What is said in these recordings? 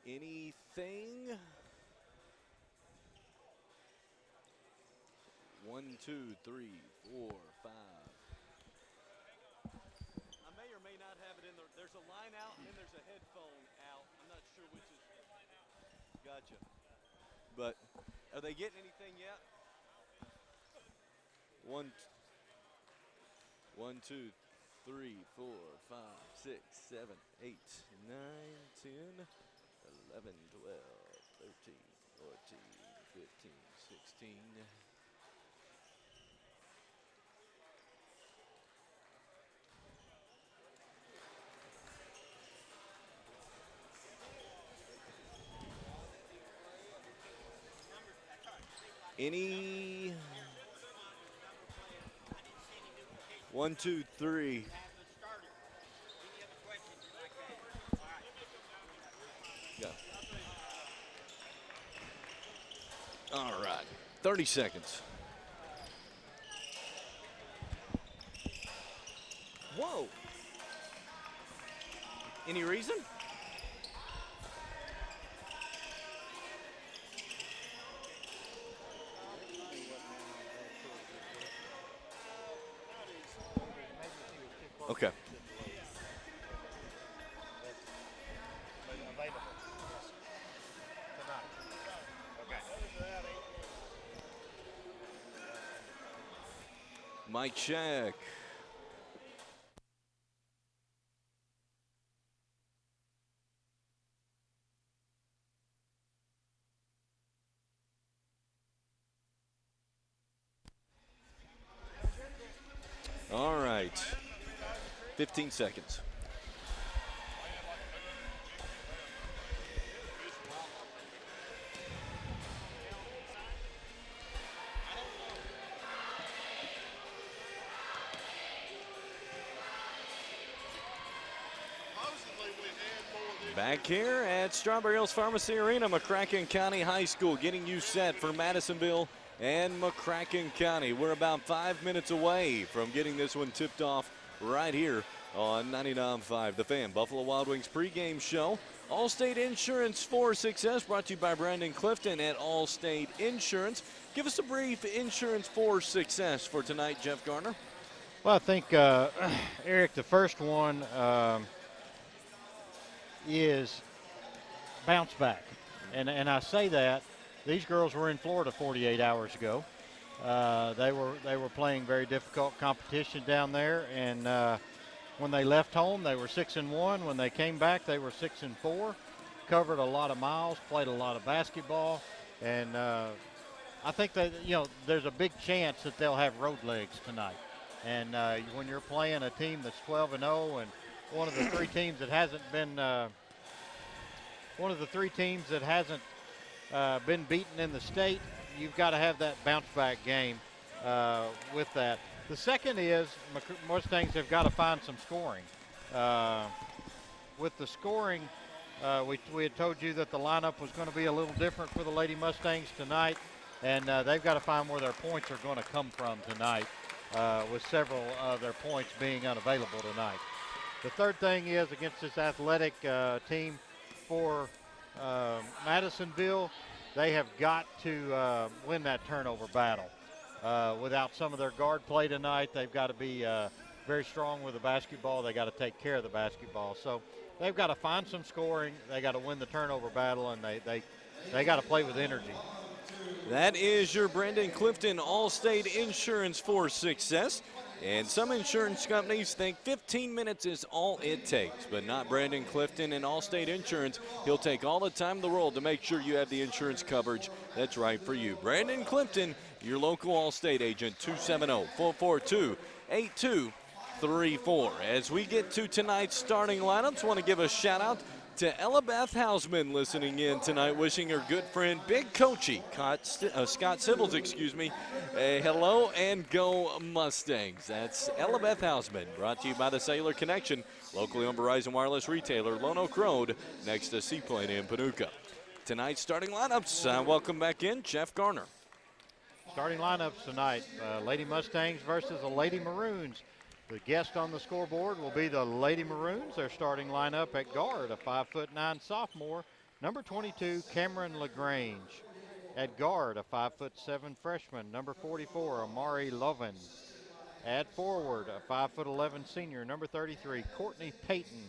anything. 1, 2, 3, 4, 5. I may or may not have it in there. There's a line out and then there's a headphone out. I'm not sure which is. Gotcha. But are they getting anything yet? 1, 2, 3, 4, 5, 6, 7, 8, 9, 10, 11, 12, 13, 14, 15, 16. Any 1, 2, 3. Go. All right, 30 seconds. Whoa. Any reason? Okay. Mic check. All right. 15 seconds. Back here at Strawberry Hills Pharmacy Arena, McCracken County High School getting you set for Madisonville and McCracken County. We're about 5 minutes away from getting this one tipped off right here on 99.5 The Fan. Buffalo Wild Wings pregame show. Allstate Insurance for Success, brought to you by Brandon Clifton at Allstate Insurance. Give us a brief insurance for success for tonight, Jeff Garner. Well, I think, Eric, the first one is bounce back. And I say that these girls were in Florida 48 hours ago. They were playing very difficult competition down there, and when they left home, they were 6-1. When they came back, they were 6-4. Covered a lot of miles, played a lot of basketball, and I think that there's a big chance that they'll have road legs tonight. And when you're playing a team that's 12-0 and one of the three teams that hasn't been beaten in the state, you've got to have that bounce back game with that. The second is Mustangs have got to find some scoring. With the scoring, we had told you that the lineup was going to be a little different for the Lady Mustangs tonight, and they've got to find where their points are going to come from tonight, with several of their points being unavailable tonight. The third thing is against this athletic team for Madisonville, they have got to win that turnover battle. Without some of their guard play tonight, they've got to be very strong with the basketball. They got to take care of the basketball. So they've got to find some scoring. They got to win the turnover battle, and they got to play with energy. That is your Brandon Clifton Allstate Insurance for Success. And some insurance companies think 15 minutes is all it takes, but not Brandon Clifton and Allstate Insurance. He'll take all the time in the world to make sure you have the insurance coverage that's right for you. Brandon Clifton, your local Allstate agent, 270-442-8234. As we get to tonight's starting lineups, want to give a shout out to Ella Beth Hausman listening in tonight, wishing her good friend Big Coachy, Scott Sibbles, hello and go Mustangs. That's Ella Beth Hausman, brought to you by the Cellular Connection, locally owned Verizon Wireless retailer, Lone Oak Road, next to Seaplane in Paducah. Tonight's starting lineups, welcome back in, Jeff Garner. Starting lineups tonight, Lady Mustangs versus the Lady Maroons. The guest on the scoreboard will be the Lady Maroons. Their starting lineup at guard, a 5'9" sophomore, Number 22, Cameron LaGrange. At guard, a 5'7" freshman, number 44, Amari Lovin. At forward, a 5'11" senior, number 33, Courtney Payton.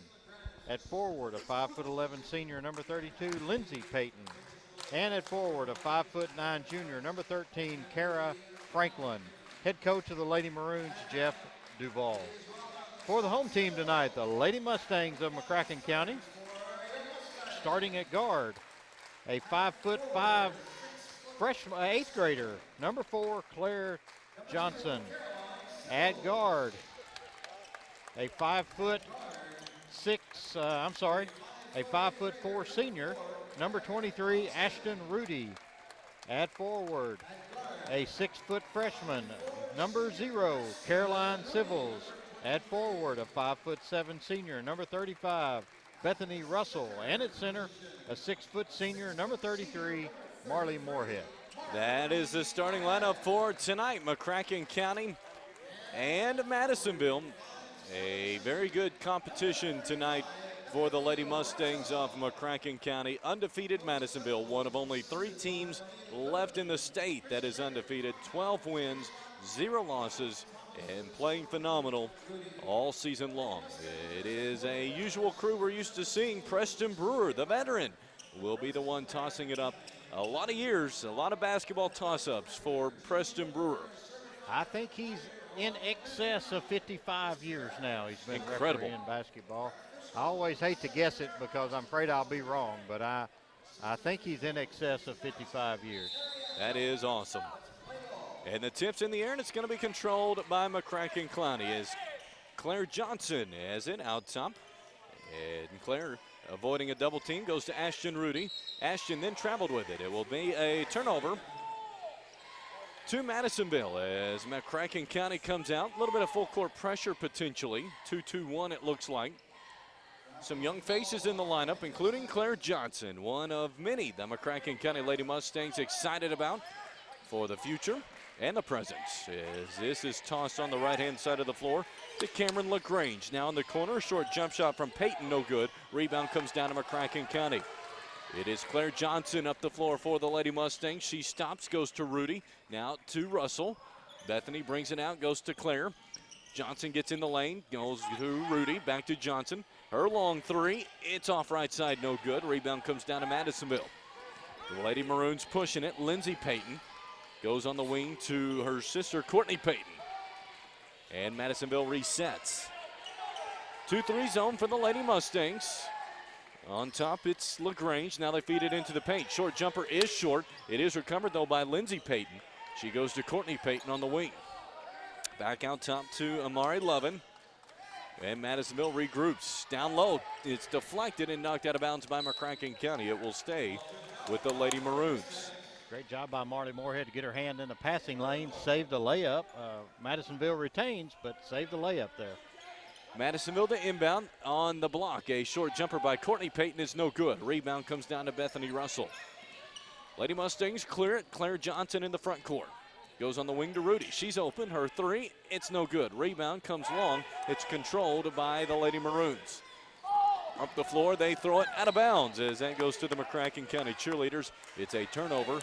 At forward, a 5'11" senior, number 32, Lindsey Payton. And at forward, a 5'9" junior, number 13, Kara Franklin. Head coach of the Lady Maroons, Jeff Duvall. For the home team tonight, the Lady Mustangs of McCracken County. Starting at guard, a 5'5" freshman, 8th grader, number 4, Claire Johnson. At guard, a 5'4" senior, number 23, Ashton Rudy. At forward, a 6' freshman, number 0, Caroline Civils. At forward, a 5'7" senior, number 35, Bethany Russell. And at center, a 6' senior, number 33, Marley Moorhead. That is the starting lineup for tonight. McCracken County and Madisonville. A very good competition tonight for the Lady Mustangs of McCracken County. Undefeated Madisonville, one of only 3 teams left in the state that is undefeated. 12 wins, 0 losses, and playing phenomenal all season long. It is a usual crew we're used to seeing. Preston Brewer, the veteran, will be the one tossing it up. A lot of years, a lot of basketball toss-ups for Preston Brewer. I think he's in excess of 55 years now. He's been incredible referee in basketball. I always hate to guess it because I'm afraid I'll be wrong, but I think he's in excess of 55 years. That is awesome. And the tip's in the air, and it's going to be controlled by McCracken County as Claire Johnson has it out top. And Claire, avoiding a double team, goes to Ashton Rudy. Ashton then traveled with it. It will be a turnover to Madisonville as McCracken County comes out. A little bit of full court pressure potentially. 2-2-1 it looks like. Some young faces in the lineup, including Claire Johnson, one of many the McCracken County Lady Mustangs excited about for the future and the present. As this is tossed on the right-hand side of the floor to Cameron LaGrange. Now in the corner, short jump shot from Peyton, no good. Rebound comes down to McCracken County. It is Claire Johnson up the floor for the Lady Mustangs. She stops, goes to Rudy, now to Russell. Bethany brings it out, goes to Claire. Johnson gets in the lane, goes to Rudy, back to Johnson. Her long 3, it's off right side, no good. Rebound comes down to Madisonville. The Lady Maroons pushing it. Lindsey Payton goes on the wing to her sister, Courtney Payton. And Madisonville resets. 2-3 zone for the Lady Mustangs. On top, it's LaGrange. Now they feed it into the paint. Short jumper is short. It is recovered, though, by Lindsey Payton. She goes to Courtney Payton on the wing. Back out top to Amari Lovin. And Madisonville regroups. Down low, it's deflected and knocked out of bounds by McCracken County. It will stay with the Lady Maroons. Great job by Marley Moorhead to get her hand in the passing lane, saved a layup. Madisonville retains, but saved the layup there. Madisonville to inbound on the block. A short jumper by Courtney Payton is no good. Rebound comes down to Bethany Russell. Lady Mustangs clear it. Claire Johnson in the front court. Goes on the wing to Rudy. She's open. Her 3, it's no good. Rebound comes long. It's controlled by the Lady Maroons. Up the floor, they throw it out of bounds as that goes to the McCracken County cheerleaders. It's a turnover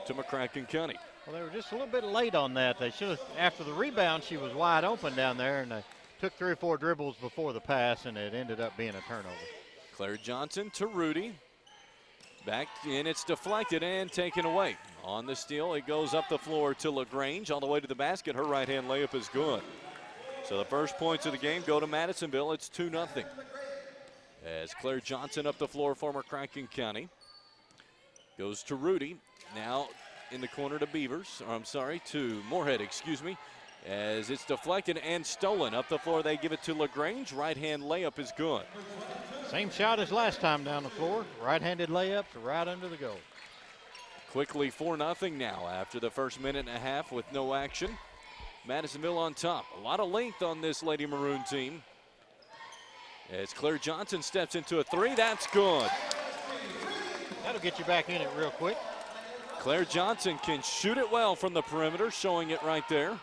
to McCracken County. Well, they were just a little bit late on that. They should have, after the rebound, she was wide open down there, and they took 3 or 4 dribbles before the pass, and it ended up being a turnover. Claire Johnson to Rudy. Back in, it's deflected and taken away. On the steal, it goes up the floor to LaGrange, all the way to the basket. Her right-hand layup is good. So the first points of the game go to Madisonville. It's 2-0. As Claire Johnson up the floor for McCracken County. Goes to Rudy. Now in the corner to to Moorhead, as it's deflected and stolen. Up the floor, they give it to LaGrange. Right-hand layup is good. Same shot as last time down the floor. Right-handed layup right under the goal. Quickly 4-0 now after the first minute and a half with no action. Madisonville on top. A lot of length on this Lady Maroon team. As Claire Johnson steps into a 3, that's good. That'll get you back in it real quick. Claire Johnson can shoot it well from the perimeter, showing it right there.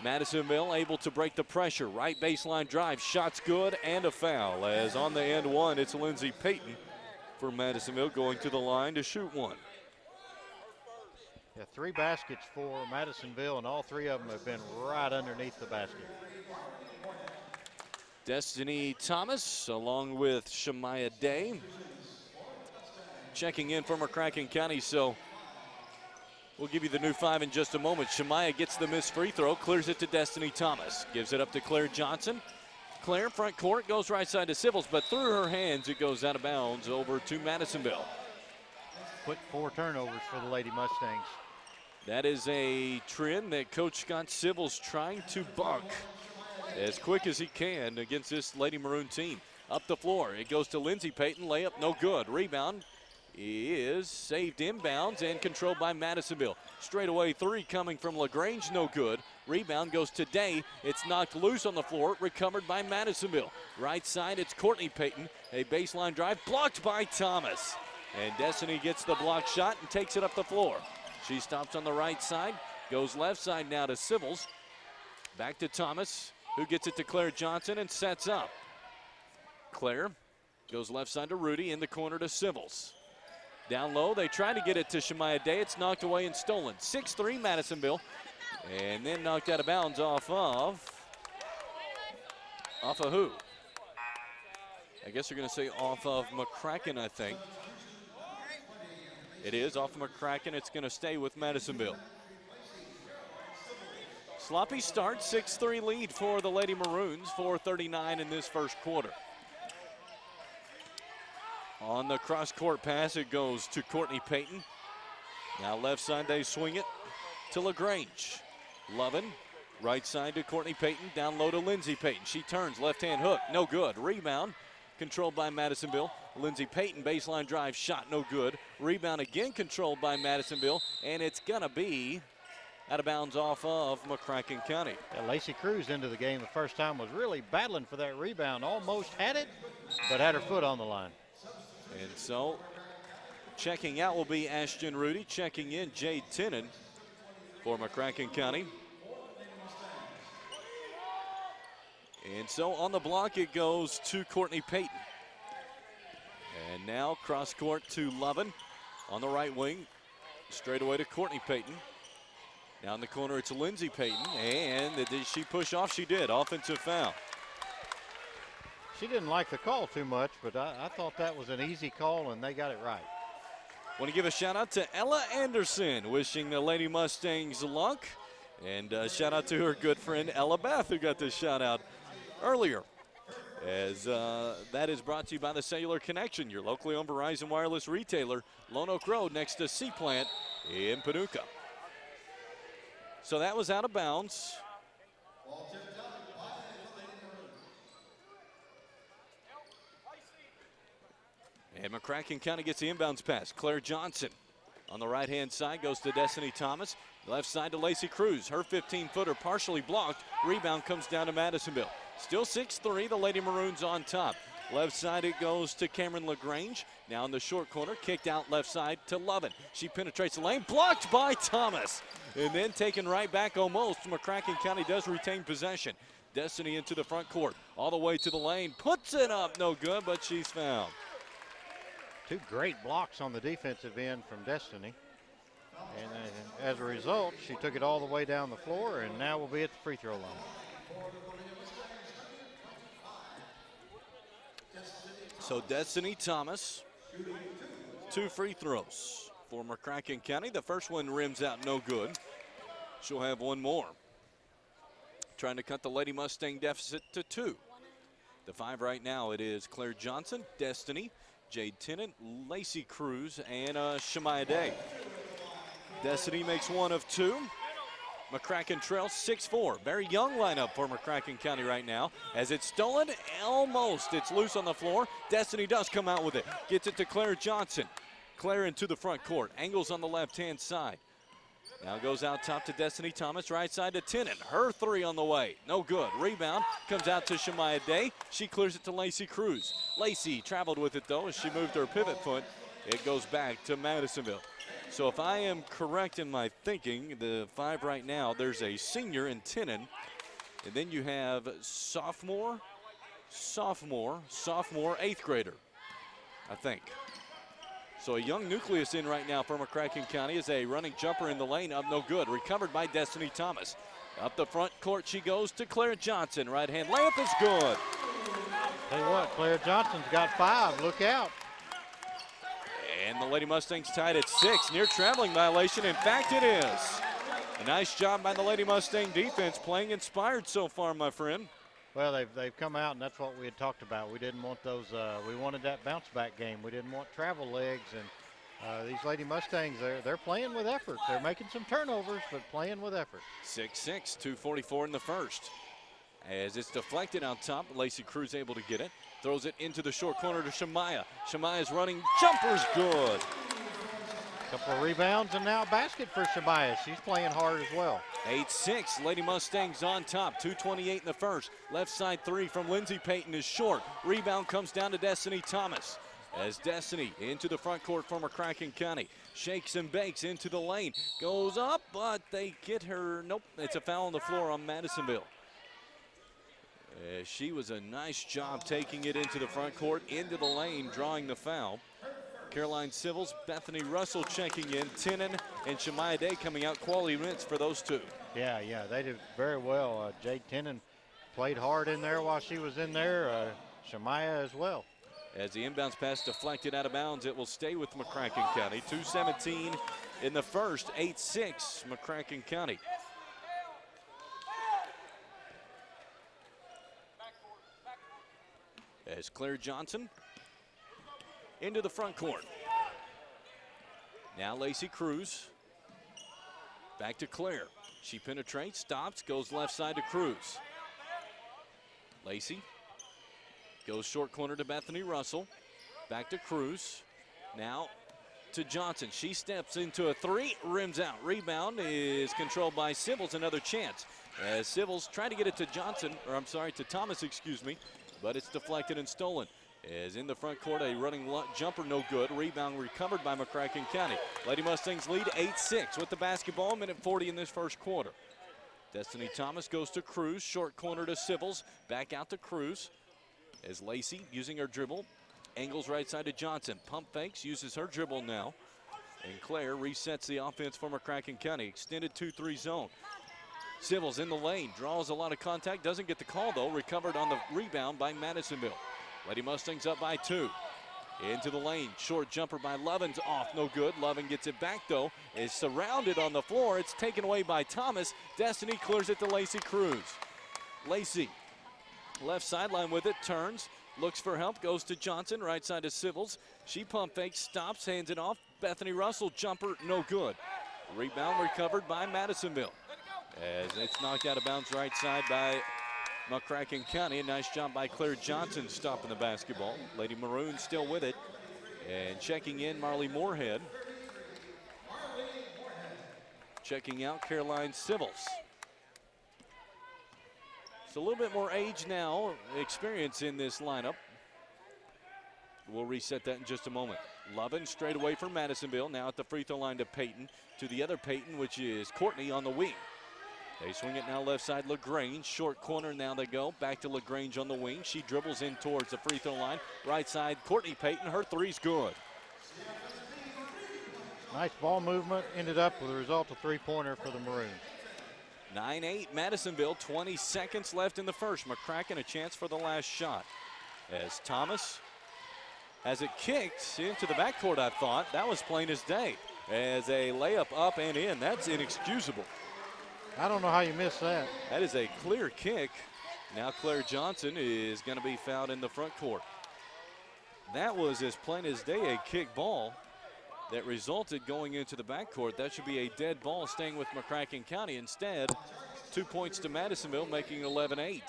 Madisonville able to break the pressure. Right baseline drive, shots good, and a foul. As on the end one, it's Lindsey Payton for Madisonville, going to the line to shoot one. Yeah, 3 baskets for Madisonville, and all 3 of them have been right underneath the basket. Destiny Thomas along with Shemaya Day checking in for McCracken County. So we'll give you the new 5 in just a moment. Shemaya gets the missed free throw, clears it to Destiny Thomas, gives it up to Claire Johnson. Claire, front court, goes right side to Sibbles, but through her hands it goes out of bounds over to Madisonville. Quick 4 turnovers for the Lady Mustangs. That is a trend that Coach Scott Sibbles trying to buck as quick as he can against this Lady Maroon team. Up the floor, it goes to Lindsay Payton, layup no good. Rebound is saved inbounds and controlled by Madisonville. Straightaway 3 coming from LaGrange, no good. Rebound goes to Day. It's knocked loose on the floor, recovered by Madisonville. Right side, it's Courtney Payton. A baseline drive blocked by Thomas. And Destiny gets the block shot and takes it up the floor. She stops on the right side, goes left side now to Sibbles. Back to Thomas, who gets it to Claire Johnson and sets up. Claire goes left side to Rudy, in the corner to Sibbles. Down low, they try to get it to Shemaya Day. It's knocked away and stolen. 6-3 Madisonville. And then knocked out of bounds off of who? I guess you're going to say off of McCracken, I think. It is off of McCracken. It's going to stay with Madisonville. Sloppy start, 6-3 lead for the Lady Maroons, 4:39 in this first quarter. On the cross-court pass, it goes to Courtney Payton. Now left side, they swing it to LaGrange. Lovin, right side to Courtney Payton, down low to Lindsay Payton. She turns, left-hand hook, no good. Rebound, controlled by Madisonville. Lindsay Payton, baseline drive, shot no good. Rebound again controlled by Madisonville, and it's gonna be out of bounds off of McCracken County. Yeah, Lacey Cruz into the game the first time was really battling for that rebound. Almost had it, but had her foot on the line. And so checking out will be Ashton Rudy. Checking in, Jade Tennant for McCracken County. And so on the block, it goes to Courtney Payton. And now cross court to Lovin on the right wing. Straight away to Courtney Payton. Down the corner, it's Lindsay Payton. And did she push off? She did. Offensive foul. She didn't like the call too much, but I thought that was an easy call, and they got it right. Want to give a shout out to Ella Anderson, wishing the Lady Mustangs luck. And shout out to her good friend Ella Beth, who got this shout out earlier. As that is brought to you by the Cellular Connection, your locally owned Verizon wireless retailer, Lone Oak Road next to Sea Plant in Paducah. So that was out of bounds. And McCracken County gets the inbounds pass. Claire Johnson on the right-hand side goes to Destiny Thomas. Left side to Lacey Cruz. Her 15-footer partially blocked. Rebound comes down to Madisonville. Still 6-3, the Lady Maroons on top. Left side it goes to Cameron LaGrange. Now in the short corner, kicked out left side to Lovin. She penetrates the lane, blocked by Thomas. And then taken right back almost. McCracken County does retain possession. Destiny into the front court, all the way to the lane. Puts it up, no good, but she's fouled. 2 great blocks on the defensive end from Destiny. And as a result, she took it all the way down the floor, and now we'll be at the free throw line. So Destiny Thomas, 2 free throws for McCracken County. The first one rims out no good. She'll have 1 more. Trying to cut the Lady Mustang deficit to 2. The 5 right now, it is Claire Johnson, Destiny, Jade Tennant, Lacey Cruz, and Shemaya Day. Destiny makes 1 of 2. McCracken trails 6-4. Very young lineup for McCracken County right now. As it's stolen, almost. It's loose on the floor. Destiny does come out with it. Gets it to Claire Johnson. Claire into the front court. Angles on the left-hand side. Now goes out top to Destiny Thomas. Right side to Tennant. Her 3 on the way. No good. Rebound comes out to Shemaya Day. She clears it to Lacey Cruz. Lacey traveled with it, though, as she moved her pivot foot. It goes back to Madisonville. So if I am correct in my thinking, the 5 right now, there's a senior in Tennant. And then you have sophomore, 8th grader, I think. So a young nucleus in right now for McCracken County is a running jumper in the lane, up no good. Recovered by Destiny Thomas. Up the front court she goes to Claire Johnson. Right hand layup is good. Tell you what, Claire Johnson's got 5. Look out. And the Lady Mustangs tied at 6. Near traveling violation. In fact, it is. A nice job by the Lady Mustang defense, playing inspired so far, my friend. Well, they've come out, and that's what we had talked about. We didn't want those. We wanted that bounce back game. We didn't want travel legs. And these Lady Mustangs, they're playing with effort. They're making some turnovers, but playing with effort. 6-6, 2:44 in the first. As it's deflected out top, Lacey Cruz able to get it. Throws it into the short corner to Shemaya. Shemaya's running jumper's good. Couple of rebounds and now a basket for Shemaya. She's playing hard as well. 8-6, Lady Mustangs on top, 2:28 in the first. Left side 3 from Lindsay Payton is short. Rebound comes down to Destiny Thomas. As Destiny into the front court for McCracken County. Shakes and bakes into the lane. Goes up, but they get her. Nope, it's a foul on the floor on Madisonville. She was a nice job taking it into the front court, into the lane, drawing the foul. Caroline Civils, Bethany Russell checking in, Tinnen and Shemaya Day coming out. Quality minutes for those two. Yeah, they did very well. Jade Tinnen played hard in there while she was in there. Shemaya as well. As the inbounds pass deflected out of bounds, it will stay with McCracken County. 2:17 in the first, 8-6 McCracken County. As Claire Johnson into the front court. Now Lacey Cruz. Back to Claire. She penetrates, stops, goes left side to Cruz. Lacey goes short corner to Bethany Russell. Back to Cruz. Now to Johnson. She steps into a 3, rims out. Rebound is controlled by Civils. Another chance. As Civils tried to get it to to Thomas, but it's deflected and stolen. As in the front court, a running jumper, no good. Rebound recovered by McCracken County. Lady Mustangs lead 8-6 with the basketball, minute 40 in this first quarter. Destiny Thomas goes to Cruz, short corner to Civils, back out to Cruz. As Lacey, using her dribble, angles right side to Johnson. Pump fakes, uses her dribble now. And Claire resets the offense for McCracken County. Extended 2-3 zone. Civils in the lane, draws a lot of contact, doesn't get the call though. Recovered on the rebound by Madisonville. Lady Mustangs up by 2. Into the lane, short jumper by Lovins, off, no good. Lovin gets it back though, is surrounded on the floor. It's taken away by Thomas. Destiny clears it to Lacey Cruz. Lacey, left sideline with it, turns, looks for help, goes to Johnson, right side to Civils. She pump fakes, stops, hands it off. Bethany Russell, jumper, no good. Rebound recovered by Madisonville. As it's knocked out of bounds right side by McCracken County. A nice job by Claire Johnson stopping the basketball. Lady Maroon still with it. And checking in, Marley Moorhead. Checking out, Caroline Civils. It's a little bit more age now, experience in this lineup. We'll reset that in just a moment. Lovin straight away from Madisonville. Now at the free throw line to Payton. To the other Payton, which is Courtney on the wing. They swing it now left side, LaGrange. Short corner, now they go. Back to LaGrange on the wing. She dribbles in towards the free throw line. Right side, Courtney Payton. Her three's good. Nice ball movement. Ended up with a result of 3-pointer for the Maroons. 9-8 Madisonville, 20 seconds left in the first. McCracken a chance for the last shot. As Thomas has it kicked into the backcourt, I thought. That was plain as day. As a layup up and in, that's inexcusable. I don't know how you missed that. That is a clear kick. Now Claire Johnson is going to be fouled in the front court. That was as plain as day a kick ball that resulted going into the backcourt. That should be a dead ball staying with McCracken County. Instead, 2 points to Madisonville, making it 11-8.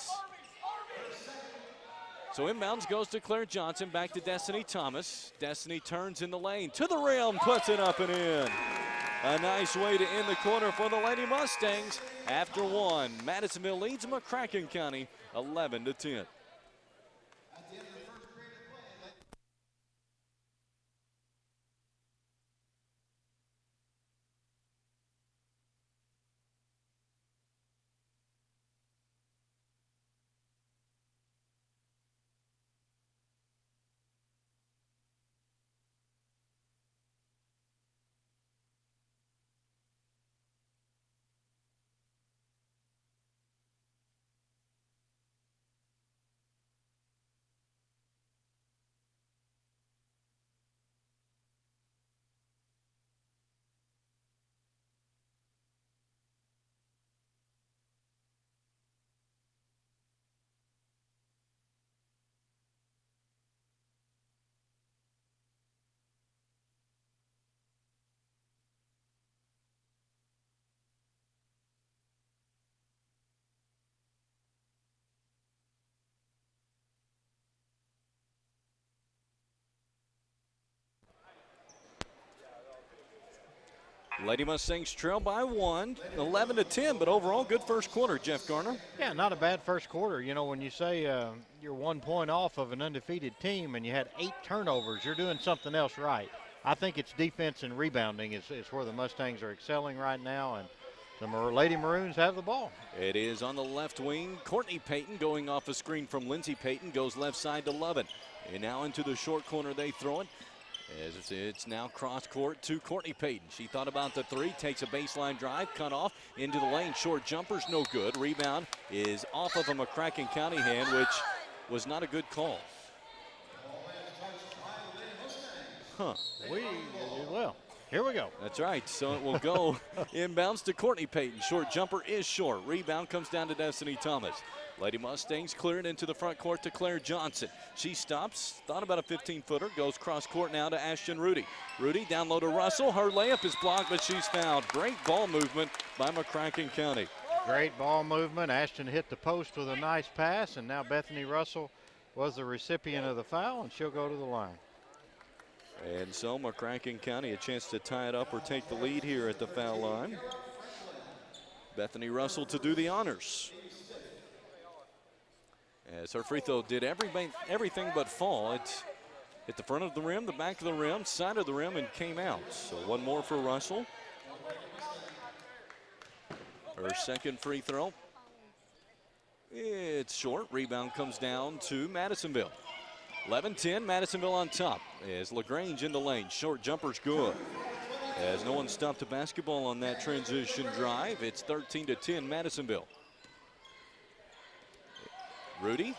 So inbounds goes to Claire Johnson, back to Destiny Thomas. Destiny turns in the lane, to the rim, puts it up and in. A nice way to end the quarter for the Lady Mustangs. After 1, Madisonville leads McCracken County 11-10. Lady Mustangs trail by 1, 11-10, but overall good first quarter, Jeff Garner. Yeah, not a bad first quarter. You know, when you say you're 1 point off of an undefeated team and you had 8 turnovers, you're doing something else right. I think it's defense and rebounding is where the Mustangs are excelling right now, and the Lady Maroons have the ball. It is on the left wing. Courtney Payton going off a screen from Lindsay Payton, goes left side to Lovin. And now into the short corner they throw it. As it's now cross court to Courtney Payton. She thought about the 3, takes a baseline drive, cut off into the lane. Short jumper's no good. Rebound is off of a McCracken County hand, which was not a good call. Well, here we go. That's right. So it will go inbounds to Courtney Payton. Short jumper is short. Rebound comes down to Destiny Thomas. Lady Mustangs clear it into the front court to Claire Johnson. She stops, thought about a 15-footer, goes cross court now to Ashton Rudy. Rudy down low to Russell. Her layup is blocked, but she's fouled. Great ball movement by McCracken County. Great ball movement. Ashton hit the post with a nice pass, and now Bethany Russell was the recipient of the foul, and she'll go to the line. And so McCracken County a chance to tie it up or take the lead here at the foul line. Bethany Russell to do the honors. As her free throw did everything but fall. It hit the front of the rim, the back of the rim, side of the rim, and came out. So one more for Russell. Her second free throw. It's short. Rebound comes down to Madisonville. 11-10, Madisonville on top. As LaGrange in the lane. Short jumper's good. As no one stopped the basketball on that transition drive, it's 13-10, Madisonville. Rudy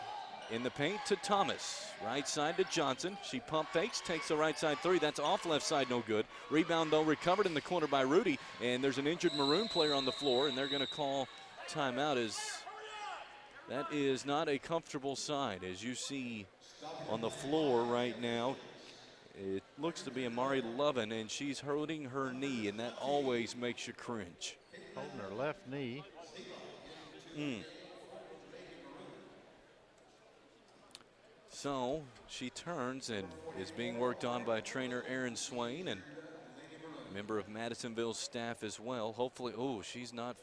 in the paint to Thomas. Right side to Johnson. She pump fakes, takes the right side 3. That's off left side, no good. Rebound, though, recovered in the corner by Rudy. And there's an injured Maroon player on the floor, and they're going to call timeout. That is not a comfortable sign. As you see on the floor right now, it looks to be Amari Lovin, and she's hurting her knee, and that always makes you cringe. Holding her left knee. So she turns and is being worked on by trainer Aaron Swain and a member of Madisonville's staff as well. Hopefully, she's not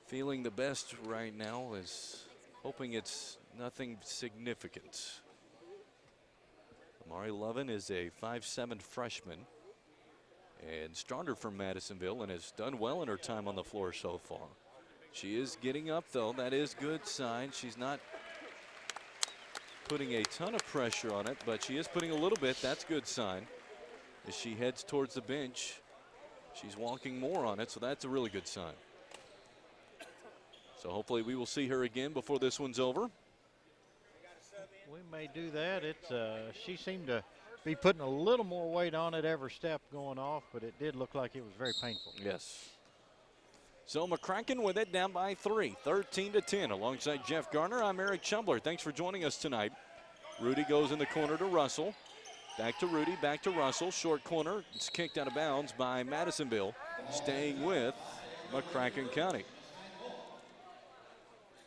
feeling the best right now, is hoping it's nothing significant. Amari Lovin is a 5'7" freshman and starter from Madisonville and has done well in her time on the floor so far. She is getting up, though. That is good sign. She's not putting a ton of pressure on it, but she is putting a little bit. That's good sign. As she heads towards the bench, she's walking more on it, so that's a really good sign. So hopefully we will see her again before this one's over. We may do that. She seemed to be putting a little more weight on it every step going off, but it did look like it was very painful. Yes. So McCracken with it down by 3, 13-10. Alongside Jeff Garner, I'm Eric Chumbler. Thanks for joining us tonight. Rudy goes in the corner to Russell. Back to Rudy, back to Russell. Short corner. It's kicked out of bounds by Madisonville, staying with McCracken County.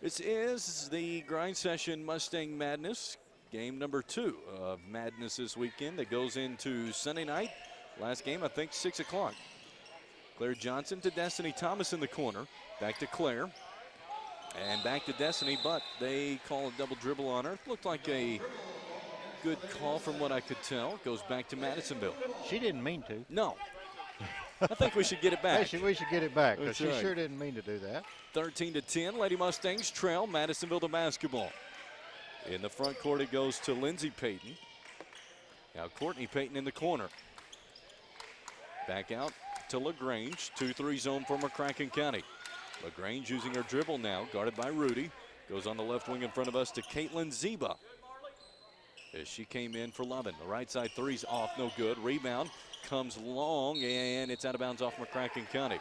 This is the Grind Session Mustang Madness, game number 2 of Madness this weekend that goes into Sunday night. Last game, I think, 6 o'clock. Claire Johnson to Destiny Thomas in the corner. Back to Claire. And back to Destiny, but they call a double dribble on her. Looked like a good call from what I could tell. Goes back to Madisonville. She didn't mean to. No. I think we should get it back. We should get it back, because That's she right. sure didn't mean to do that. 13-10, Lady Mustangs trail Madisonville to basketball. In the front court, it goes to Lindsay Payton. Now Courtney Payton in the corner. Back out to LaGrange. 2-3 zone for McCracken County. LaGrange using her dribble now, guarded by Rudy. Goes on the left wing in front of us to Caitlin Zeba. As she came in for Lovin. The right side 3's off, no good. Rebound comes long, and it's out of bounds off McCracken County.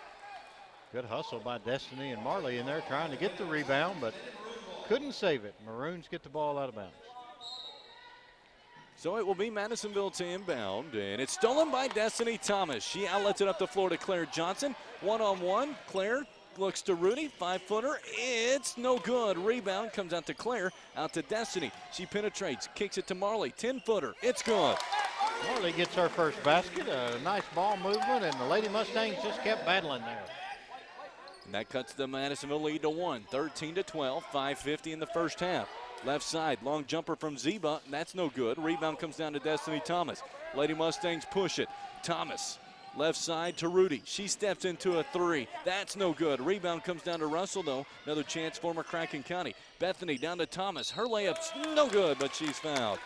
Good hustle by Destiny and Marley in there trying to get the rebound, but couldn't save it. Maroons get the ball out of bounds. So it will be Madisonville to inbound, and it's stolen by Destiny Thomas. She outlets it up the floor to Claire Johnson. One-on-one, Claire looks to Rudy, 5-footer. It's no good. Rebound comes out to Claire, out to Destiny. She penetrates, kicks it to Marley, 10-footer. It's good. Marley gets her first basket, a nice ball movement, and the Lady Mustangs just kept battling there. And that cuts the Madisonville lead to 1, 13-12, 5:50 in the first half. Left side, long jumper from Zeba, and that's no good. Rebound comes down to Destiny Thomas. Lady Mustangs push it. Thomas, left side to Rudy. She steps into a 3. That's no good. Rebound comes down to Russell, though. Another chance for McCracken County. Bethany down to Thomas. Her layup's no good, but she's fouled.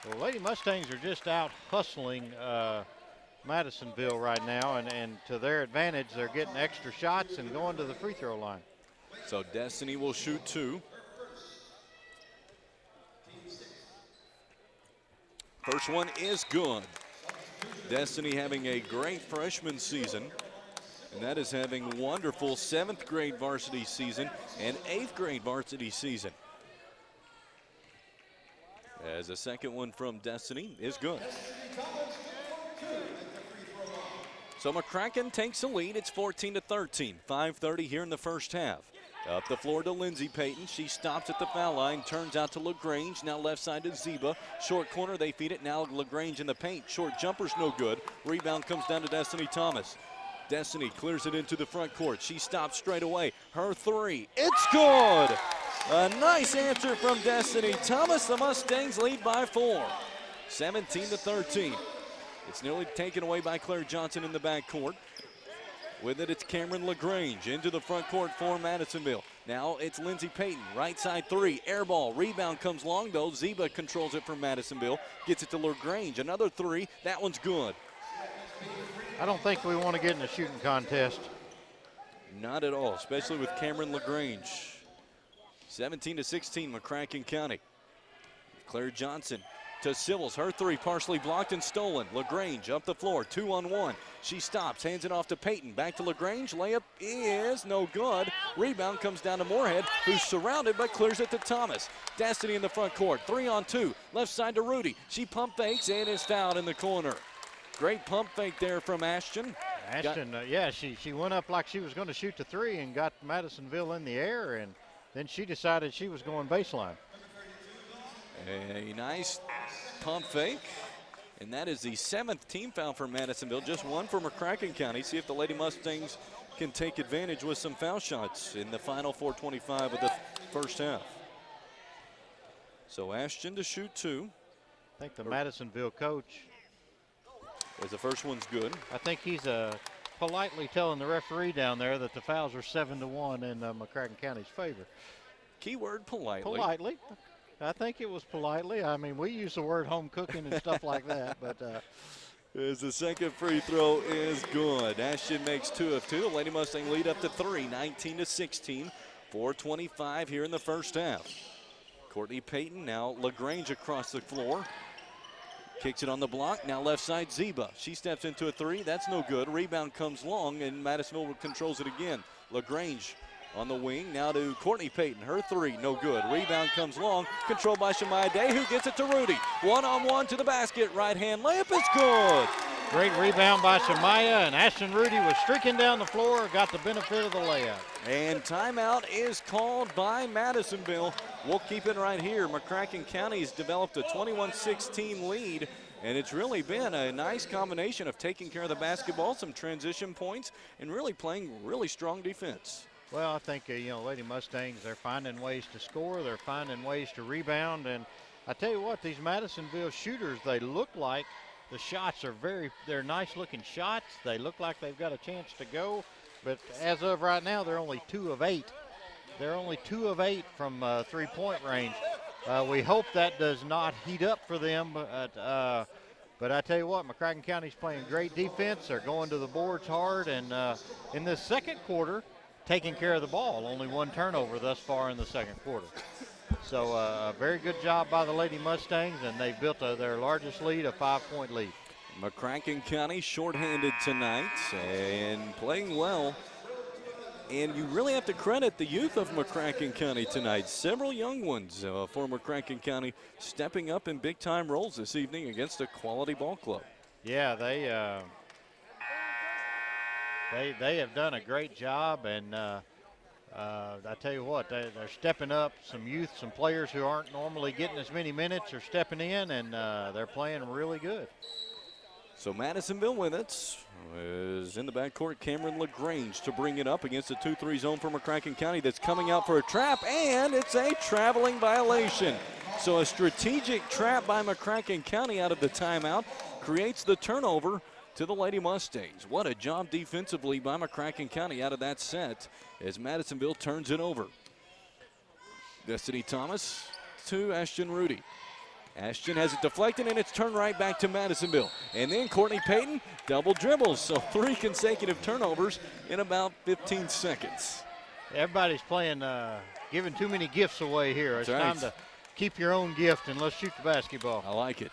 Well, Lady Mustangs are just out hustling Madisonville right now, and to their advantage, they're getting extra shots and going to the free throw line. So Destiny will shoot 2. First one is good. Destiny having a great freshman season, and that is having wonderful 7th grade varsity season and 8th grade varsity season. As the second one from Destiny is good. So McCracken takes the lead. It's 14-13, 5:30 here in the first half. Up the floor to Lindsay Payton. She stops at the foul line, turns out to LaGrange. Now left side to Zeba. Short corner, they feed it. Now LaGrange in the paint. Short jumper's no good. Rebound comes down to Destiny Thomas. Destiny clears it into the front court. She stops straight away. Her 3. It's good! A nice answer from Destiny Thomas. The Mustangs lead by 4. 17-13. It's nearly taken away by Claire Johnson in the backcourt. With it, it's Cameron LaGrange into the front court for Madisonville. Now it's Lindsay Payton, right side 3, air ball. Rebound comes long, though. Zeba controls it for Madisonville. Gets it to LaGrange. Another 3. That one's good. I don't think we want to get in a shooting contest. Not at all, especially with Cameron LaGrange. 17-16, McCracken County. Claire Johnson to Sibbles. Her 3 partially blocked and stolen. LaGrange up the floor, 2-on-1. She stops, hands it off to Payton. Back to LaGrange. Layup is no good. Rebound comes down to Moorhead, who's surrounded but clears it to Thomas. Destiny in the front court, 3-on-2. Left side to Rudy. She pump fakes and is fouled in the corner. Great pump fake there from Ashton. Ashton, yeah, she went up like she was going to shoot the 3 and got Madisonville in the air, and then she decided she was going baseline. A nice pump fake, and that is the 7th team foul for Madisonville, just 1 for McCracken County. See if the Lady Mustangs can take advantage with some foul shots in the final 4:25 of the first half. So Ashton to shoot 2. I think the Madisonville coach, as the first one's good. I think he's politely telling the referee down there that the fouls are 7-1 in McCracken County's favor. Keyword politely. Politely. I think it was politely. I mean, we use the word home cooking and stuff like that, but. As the second free throw is good. Ashton makes 2 of 2. The Lady Mustang lead up to 3, 19-16. 4:25 here in the first half. Courtney Payton, now LaGrange across the floor. Kicks it on the block, now left side Zeba. She steps into a 3, that's no good. Rebound comes long, and Madisonville controls it again. LaGrange on the wing, now to Courtney Payton. Her 3, no good. Rebound comes long, controlled by Shemaya Day, who gets it to Rudy. 1-on-1 to the basket, right hand layup is good. Great rebound by Shemaya, and Ashton Rudy was streaking down the floor, got the benefit of the layup. And timeout is called by Madisonville. We'll keep it right here. McCracken County's developed a 21-16 lead, and it's really been a nice combination of taking care of the basketball, some transition points, and really playing really strong defense. Well, I think, Lady Mustangs, they're finding ways to score. They're finding ways to rebound. And I tell you what, these Madisonville shooters, they look like the shots are they're nice looking shots. They look like they've got a chance to go. But as of right now, they're only 2 of 8. They're only 2 of 8 from 3-point range. We hope that does not heat up for them. But I tell you what, McCracken County's playing great defense. They're going to the boards hard. And in this second quarter, taking care of the ball. Only 1 turnover thus far in the second quarter. So a very good job by the Lady Mustangs, and they've built their largest lead, a 5-point lead. McCracken County shorthanded tonight and playing well. And you really have to credit the youth of McCracken County tonight. Several young ones for McCracken County stepping up in big-time roles this evening against a quality ball club. Yeah, they have done a great job, and I tell you what, they're stepping up. Some youth, some players who aren't normally getting as many minutes are stepping in, and they're playing really good. So Madisonville with it is in the backcourt. Cameron LaGrange to bring it up against the 2-3 zone for McCracken County that's coming out for a trap, and it's a traveling violation. So a strategic trap by McCracken County out of the timeout creates the turnover to the Lady Mustangs. What a job defensively by McCracken County out of that set as Madisonville turns it over. Destiny Thomas to Ashton Rudy. Ashton has it deflected, and it's turned right back to Madisonville. And then Courtney Payton double dribbles. So 3 consecutive turnovers in about 15 seconds. Everybody's playing, giving too many gifts away here. It's time to keep your own gift and let's shoot the basketball. I like it.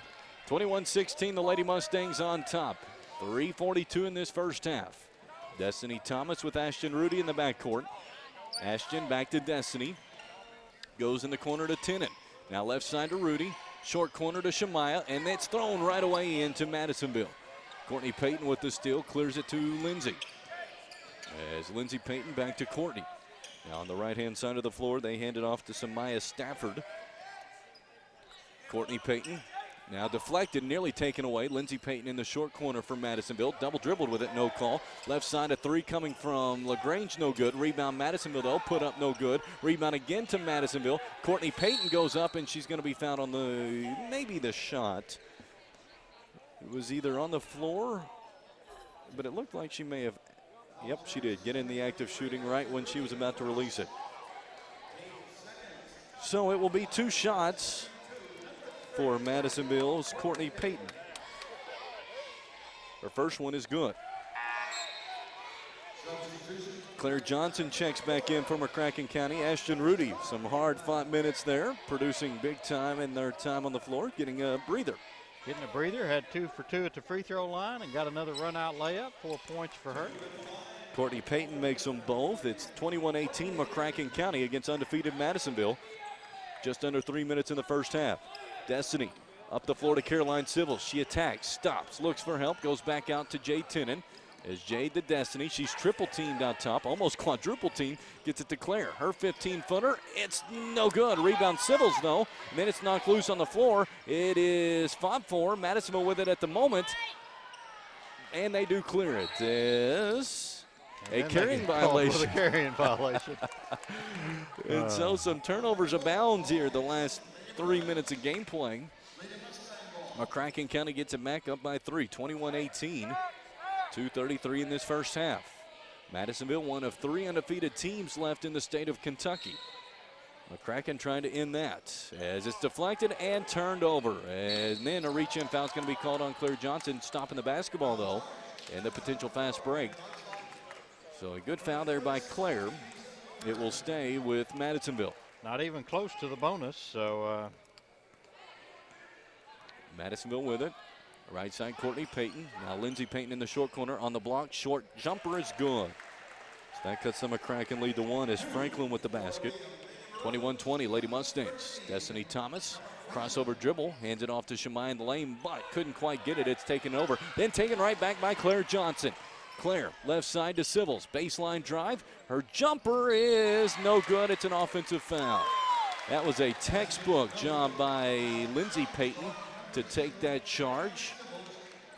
21-16, the Lady Mustangs on top. 3:42 in this first half. Destiny Thomas with Ashton Rudy in the backcourt. Ashton back to Destiny. Goes in the corner to Tennant. Now left side to Rudy. Short corner to Shemaya, and it's thrown right away into Madisonville. Courtney Payton with the steal, clears it to Lindsay. As Lindsay Payton back to Courtney. Now on the right-hand side of the floor, they hand it off to Shemaya Stafford. Courtney Payton now deflected, nearly taken away. Lindsay Payton in the short corner for Madisonville. Double dribbled with it, no call. Left side a 3 coming from LaGrange, no good. Rebound Madisonville, though, put up, no good. Rebound again to Madisonville. Courtney Payton goes up, and she's going to be found on maybe the shot. It was either on the floor, but it looked like she may have, yep, she did. Get in the act of shooting right when she was about to release it. So it will be 2 shots for Madisonville's Courtney Payton. Her first one is good. Claire Johnson checks back in for McCracken County. Ashton Rudy, some hard-fought minutes there, producing big time in their time on the floor, getting a breather. Getting a breather, had 2 for 2 at the free throw line and got another run-out layup, 4 points for her. Courtney Payton makes them both. It's 21-18 McCracken County against undefeated Madisonville. Just under 3 minutes in the first half. Destiny up the floor to Caroline Civil. She attacks, stops, looks for help, goes back out to Jade Tennant. As Jade to Destiny, she's triple teamed out top, almost quadruple teamed, gets it to Claire. Her 15-footer, it's no good. Rebound Civils though, and then it's knocked loose on the floor. It is 5-4, Madisonville with it at the moment, and they do clear it. Is a carrying violation. A carrying violation. And so some turnovers abound here the last 3 minutes of game play. McCracken County gets it back up by 3, 21-18. 2:33 in this first half. Madisonville, one of 3 undefeated teams left in the state of Kentucky. McCracken trying to end that as it's deflected and turned over. And then a reach-in foul is going to be called on Claire Johnson, stopping the basketball though, and the potential fast break. So a good foul there by Claire. It will stay with Madisonville. Not even close to the bonus, so. Madisonville with it. Right side, Courtney Payton. Now Lindsay Payton in the short corner on the block. Short jumper is good. So that cuts the McCracken lead to 1 as Franklin with the basket. 21-20, Lady Mustangs. Destiny Thomas, crossover dribble, hands it off to Shemai in the lane, but couldn't quite get it. It's taken over. Then taken right back by Claire Johnson. Claire, left side to Civils. Baseline drive. Her jumper is no good. It's an offensive foul. That was a textbook job by Lindsay Payton to take that charge.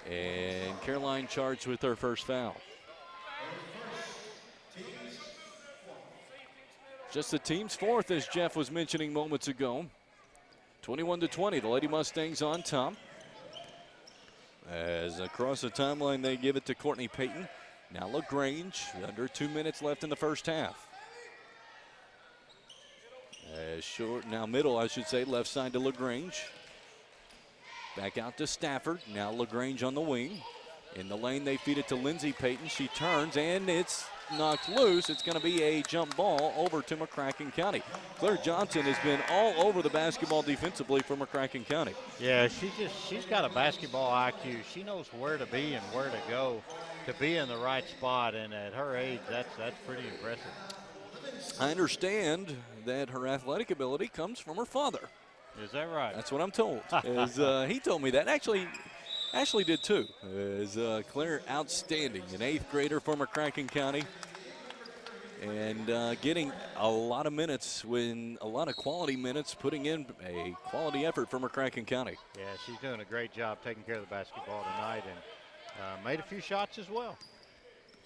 And Caroline charged with her first foul. Just the team's 4th, as Jeff was mentioning moments ago. 21-20, the Lady Mustangs on top. As across the timeline, they give it to Courtney Payton. Now LaGrange, under 2 minutes left in the first half. Short, now middle, I should say, left side to LaGrange. Back out to Stafford. Now LaGrange on the wing. In the lane, they feed it to Lindsay Payton. She turns, and it's knocked loose. It's going to be a jump ball over to McCracken County. Claire Johnson has been all over the basketball defensively for McCracken County. Yeah, she's got a basketball IQ. She knows where to be and where to go to be in the right spot, and at her age, that's pretty impressive. I understand that her athletic ability comes from her father. Is that right? That's what I'm told. He told me that. Actually, Ashley did too. Claire outstanding, an 8th grader for McCracken County. and getting a lot of minutes, a lot of quality minutes, putting in a quality effort for McCracken County. Yeah, she's doing a great job taking care of the basketball tonight, and made a few shots as well.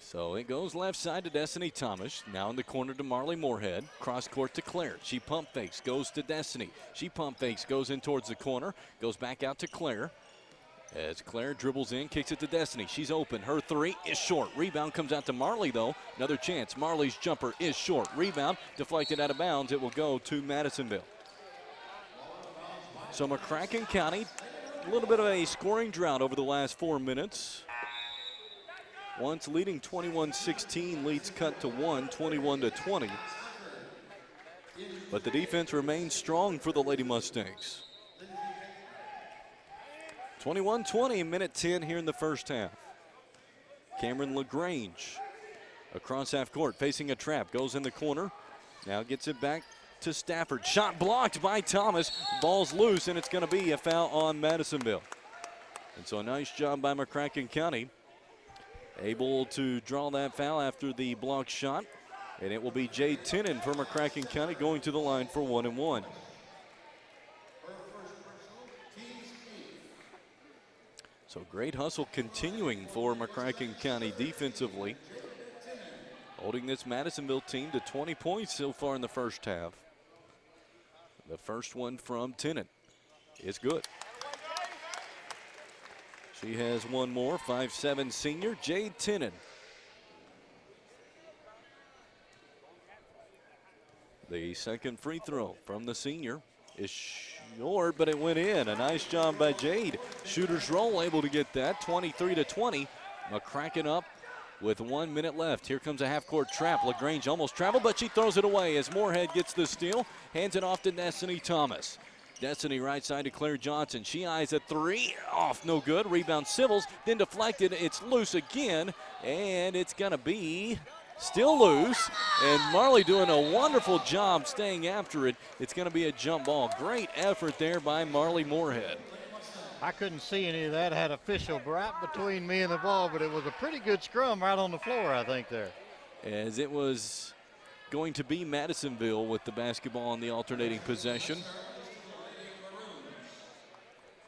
So it goes left side to Destiny Thomas. Now in the corner to Marley Moorhead. Cross court to Claire. She pump fakes, goes to Destiny. She pump fakes, goes in towards the corner, goes back out to Claire. As Claire dribbles in, kicks it to Destiny. She's open. Her three is short. Rebound comes out to Marley, though. Another chance. Marley's jumper is short. Rebound deflected out of bounds. It will go to Madisonville. So McCracken County, a little bit of a scoring drought over the last 4 minutes. Once leading 21-16, leads cut to 1, 21-20. But the defense remains strong for the Lady Mustangs. 21-20, minute 10 here in the first half. Cameron LaGrange across half court, facing a trap, goes in the corner. Now gets it back to Stafford. Shot blocked by Thomas. Ball's loose, and it's going to be a foul on Madisonville. And so a nice job by McCracken County. Able to draw that foul after the block shot. And it will be Jade Tennant for McCracken County going to the line for 1 and 1. So great hustle continuing for McCracken County defensively. Holding this Madisonville team to 20 points so far in the first half. The first one from Tennant is good. She has one more, 5'7" senior, Jade Tennant. The second free throw from the senior is short, but it went in. A nice job by Jade. Shooter's roll able to get that, 23-20. McCracken up with 1 minute left. Here comes a half-court trap. LaGrange almost traveled, but she throws it away as Moorhead gets the steal. Hands it off to Destiny Thomas. Destiny right side to Claire Johnson. She eyes a three. Off, no good. Rebound Civils, then deflected. It's loose again, and it's going to be still loose. And Marley doing a wonderful job staying after it. It's going to be a jump ball. Great effort there by Marley Moorhead. I couldn't see any of that. Had official right between me and the ball, but it was a pretty good scrum right on the floor, I think, there. As it was going to be Madisonville with the basketball on the alternating possession.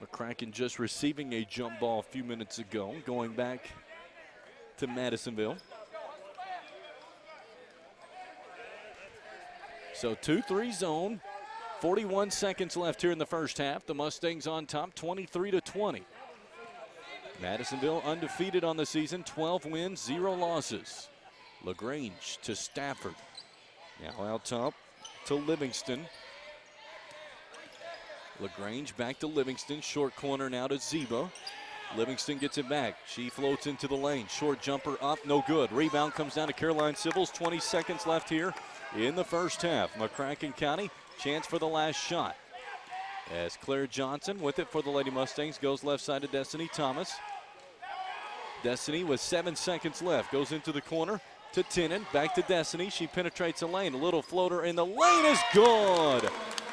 McCracken just receiving a jump ball a few minutes ago, going back to Madisonville. So 2-3 zone, 41 seconds left here in the first half. The Mustangs on top, 23-20. Madisonville undefeated on the season, 12 wins, 0 losses. LaGrange to Stafford. Now out top to Livingston. LaGrange back to Livingston. Short corner now to Zeba. Livingston gets it back. She floats into the lane. Short jumper up, no good. Rebound comes down to Caroline Civils. 20 seconds left here in the first half. McCracken County, chance for the last shot. As Claire Johnson with it for the Lady Mustangs goes left side to Destiny Thomas. Destiny with 7 seconds left goes into the corner to Tennant. Back to Destiny. She penetrates the lane. A little floater in the lane is good.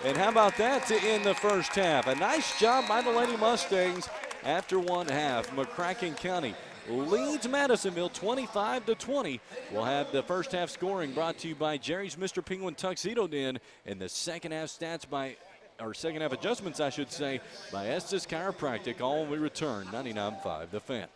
And how about that to end the first half? A nice job by the Lady Mustangs after one half. McCracken County leads Madisonville 25-20. We'll have the first half scoring brought to you by Jerry's Mr. Penguin Tuxedo Den, and the second half stats second half adjustments, I should say, by Estes Chiropractic. All when we return, 99.5 The Fan.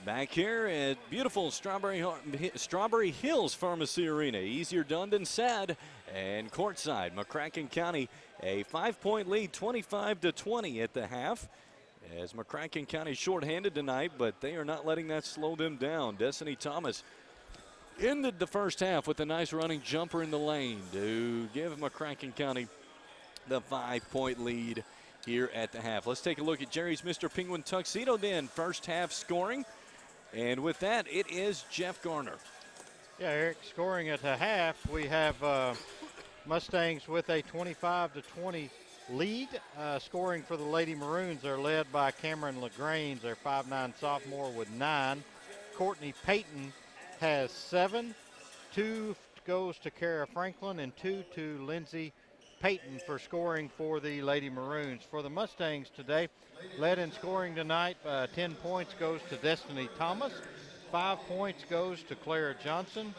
Back here at beautiful Strawberry Hills Pharmacy Arena. Easier done than said. And courtside, McCracken County a 5-point lead, 25-20 at the half. As McCracken County shorthanded tonight, but they are not letting that slow them down. Destiny Thomas ended the first half with a nice running jumper in the lane to give McCracken County the 5-point lead here at the half. Let's take a look at Jerry's Mr. Penguin Tuxedo Den first half scoring. And with that, it is Jeff Garner. Yeah, Eric, scoring at the half, we have Mustangs with a 25-20 lead. Scoring for the Lady Maroons, they're led by Cameron LaGrange, their 5'9" sophomore with 9. Courtney Payton has 7. 2 goes to Kara Franklin and 2 to Lindsay Payton for scoring for the Lady Maroons. For the Mustangs today, led in scoring tonight, 10 points goes to Destiny Thomas. 5 points goes to Clara Johnson.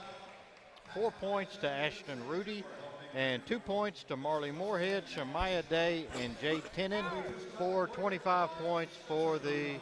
4 points to Ashton Rudy. And 2 points to Marley Moorhead, Shamaya Day, and Jade Tennant for 25 points for the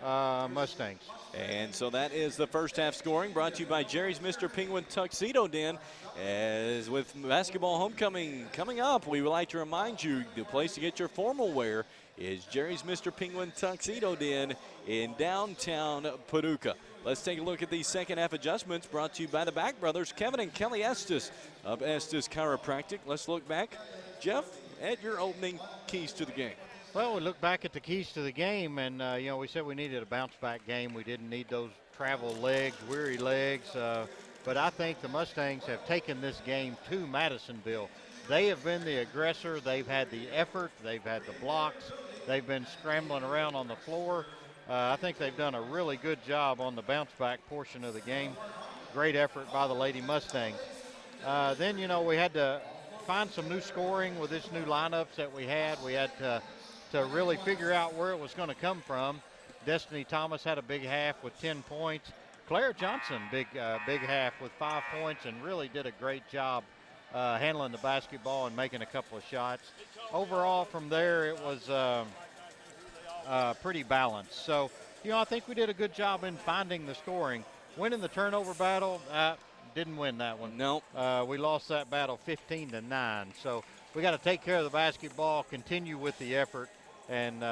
Mustangs. And so that is the first half scoring, brought to you by Jerry's Mr. Penguin Tuxedo Den. As with basketball homecoming coming up, we would like to remind you the place to get your formal wear is Jerry's Mr. Penguin Tuxedo Den in downtown Paducah. Let's take a look at the second half adjustments brought to you by the Back Brothers, Kevin and Kelly Estes of Estes Chiropractic. Let's look back, Jeff, at your opening keys to the game. Well, we look back at the keys to the game, and, we said we needed a bounce-back game. We didn't need those travel legs, weary legs. But I think the Mustangs have taken this game to Madisonville. They have been the aggressor. They've had the effort. They've had the blocks. They've been scrambling around on the floor. I think they've done a really good job on the bounce-back portion of the game. Great effort by the Lady Mustangs. Then, we had to find some new scoring with this new lineups that we had. We had to really figure out where it was going to come from. Destiny Thomas had a big half with 10 points. Claire Johnson, big half with 5 points, and really did a great job handling the basketball and making a couple of shots. Overall, from there, it was pretty balanced. So, I think we did a good job in finding the scoring. Winning the turnover battle, didn't win that one. Nope. We lost that battle 15-9. So we got to take care of the basketball, continue with the effort, and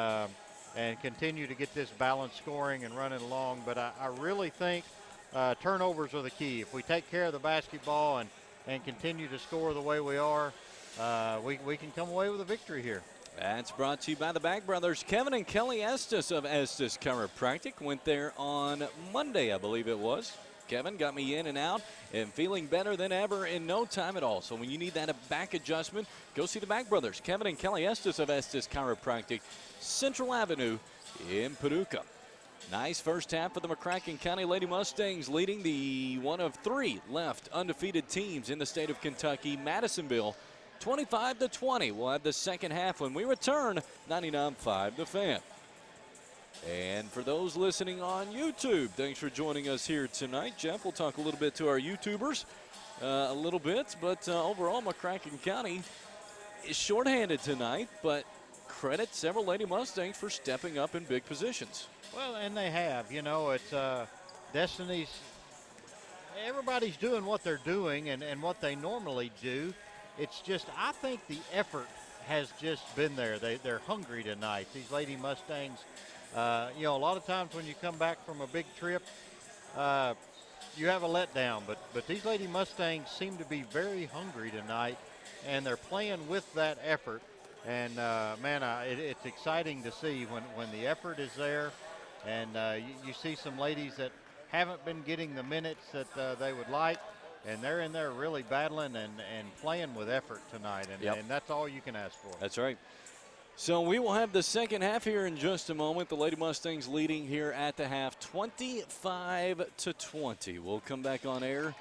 continue to get this balanced scoring and running along. But I really think turnovers are the key. If we take care of the basketball and continue to score the way we are, we can come away with a victory here. That's brought to you by the Back Brothers. Kevin and Kelly Estes of Estes Chiropractic went there on Monday, I believe it was. Kevin got me in and out and feeling better than ever in no time at all. So when you need that back adjustment, go see the Back Brothers. Kevin and Kelly Estes of Estes Chiropractic, Central Avenue in Paducah. Nice first half for the McCracken County Lady Mustangs, leading the one of 3 left undefeated teams in the state of Kentucky, Madisonville, 25-20. We'll have the second half when we return, 99.5 The Fan. And for those listening on YouTube, thanks for joining us here tonight. Jeff, we'll talk a little bit to our YouTubers a little bit, but overall, McCracken County is shorthanded tonight, but credit several Lady Mustangs for stepping up in big positions. Well, and they have. It's Destiny's. Everybody's doing what they're doing and what they normally do. It's just, I think the effort has just been there. They're hungry tonight. These Lady Mustangs, a lot of times when you come back from a big trip, you have a letdown. But these Lady Mustangs seem to be very hungry tonight, and they're playing with that effort. And, it's exciting to see when the effort is there. And you see some ladies that haven't been getting the minutes that they would like. And they're in there really battling and playing with effort tonight. And that's all you can ask for. That's right. So we will have the second half here in just a moment. The Lady Mustangs leading here at the half, 25-20. We'll come back on air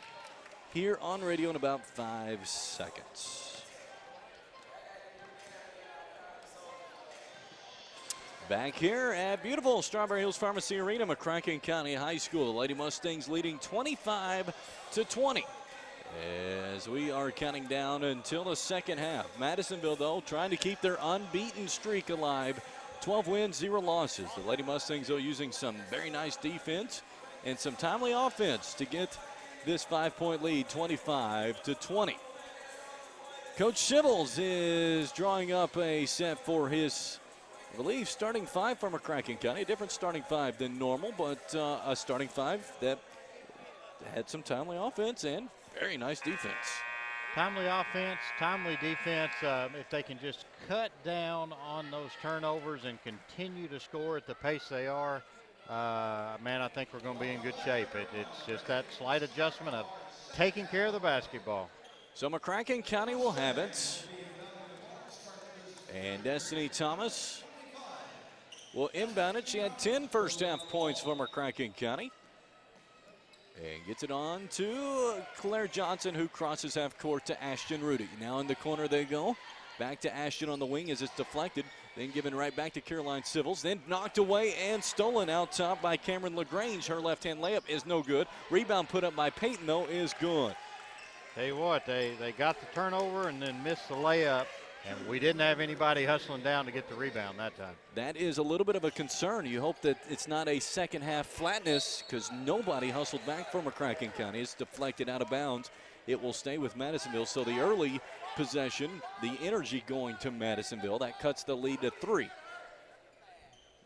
here on radio in about 5 seconds. Back here at beautiful Strawberry Hills Pharmacy Arena, McCracken County High School. The Lady Mustangs leading 25-20 as we are counting down until the second half. Madisonville, though, trying to keep their unbeaten streak alive. 12 wins, 0 losses. The Lady Mustangs, though, using some very nice defense and some timely offense to get this 5-point lead, 25-20. Coach Shibbles is drawing up a set for his, I believe, starting five for McCracken County. A different starting five than normal, but a starting five that had some timely offense and very nice defense. Timely offense, timely defense. If they can just cut down on those turnovers and continue to score at the pace they are, man, I think we're going to be in good shape. It's just that slight adjustment of taking care of the basketball. So McCracken County will have it. And Destiny Thomas will inbound it. She had 10 first half points for McCracken County. And gets it on to Claire Johnson, who crosses half court to Ashton Rudy. Now in the corner they go. Back to Ashton on the wing as it's deflected. Then given right back to Caroline Civils. Then knocked away and stolen out top by Cameron LaGrange. Her left-hand layup is no good. Rebound put up by Peyton, though, is good. Tell you what, they got the turnover and then missed the layup, and we didn't have anybody hustling down to get the rebound that time. That is a little bit of a concern. You hope that it's not a second half flatness because nobody hustled back from McCracken County. It's deflected out of bounds. It will stay with Madisonville. So the early possession, the energy going to Madisonville. That cuts the lead to 3.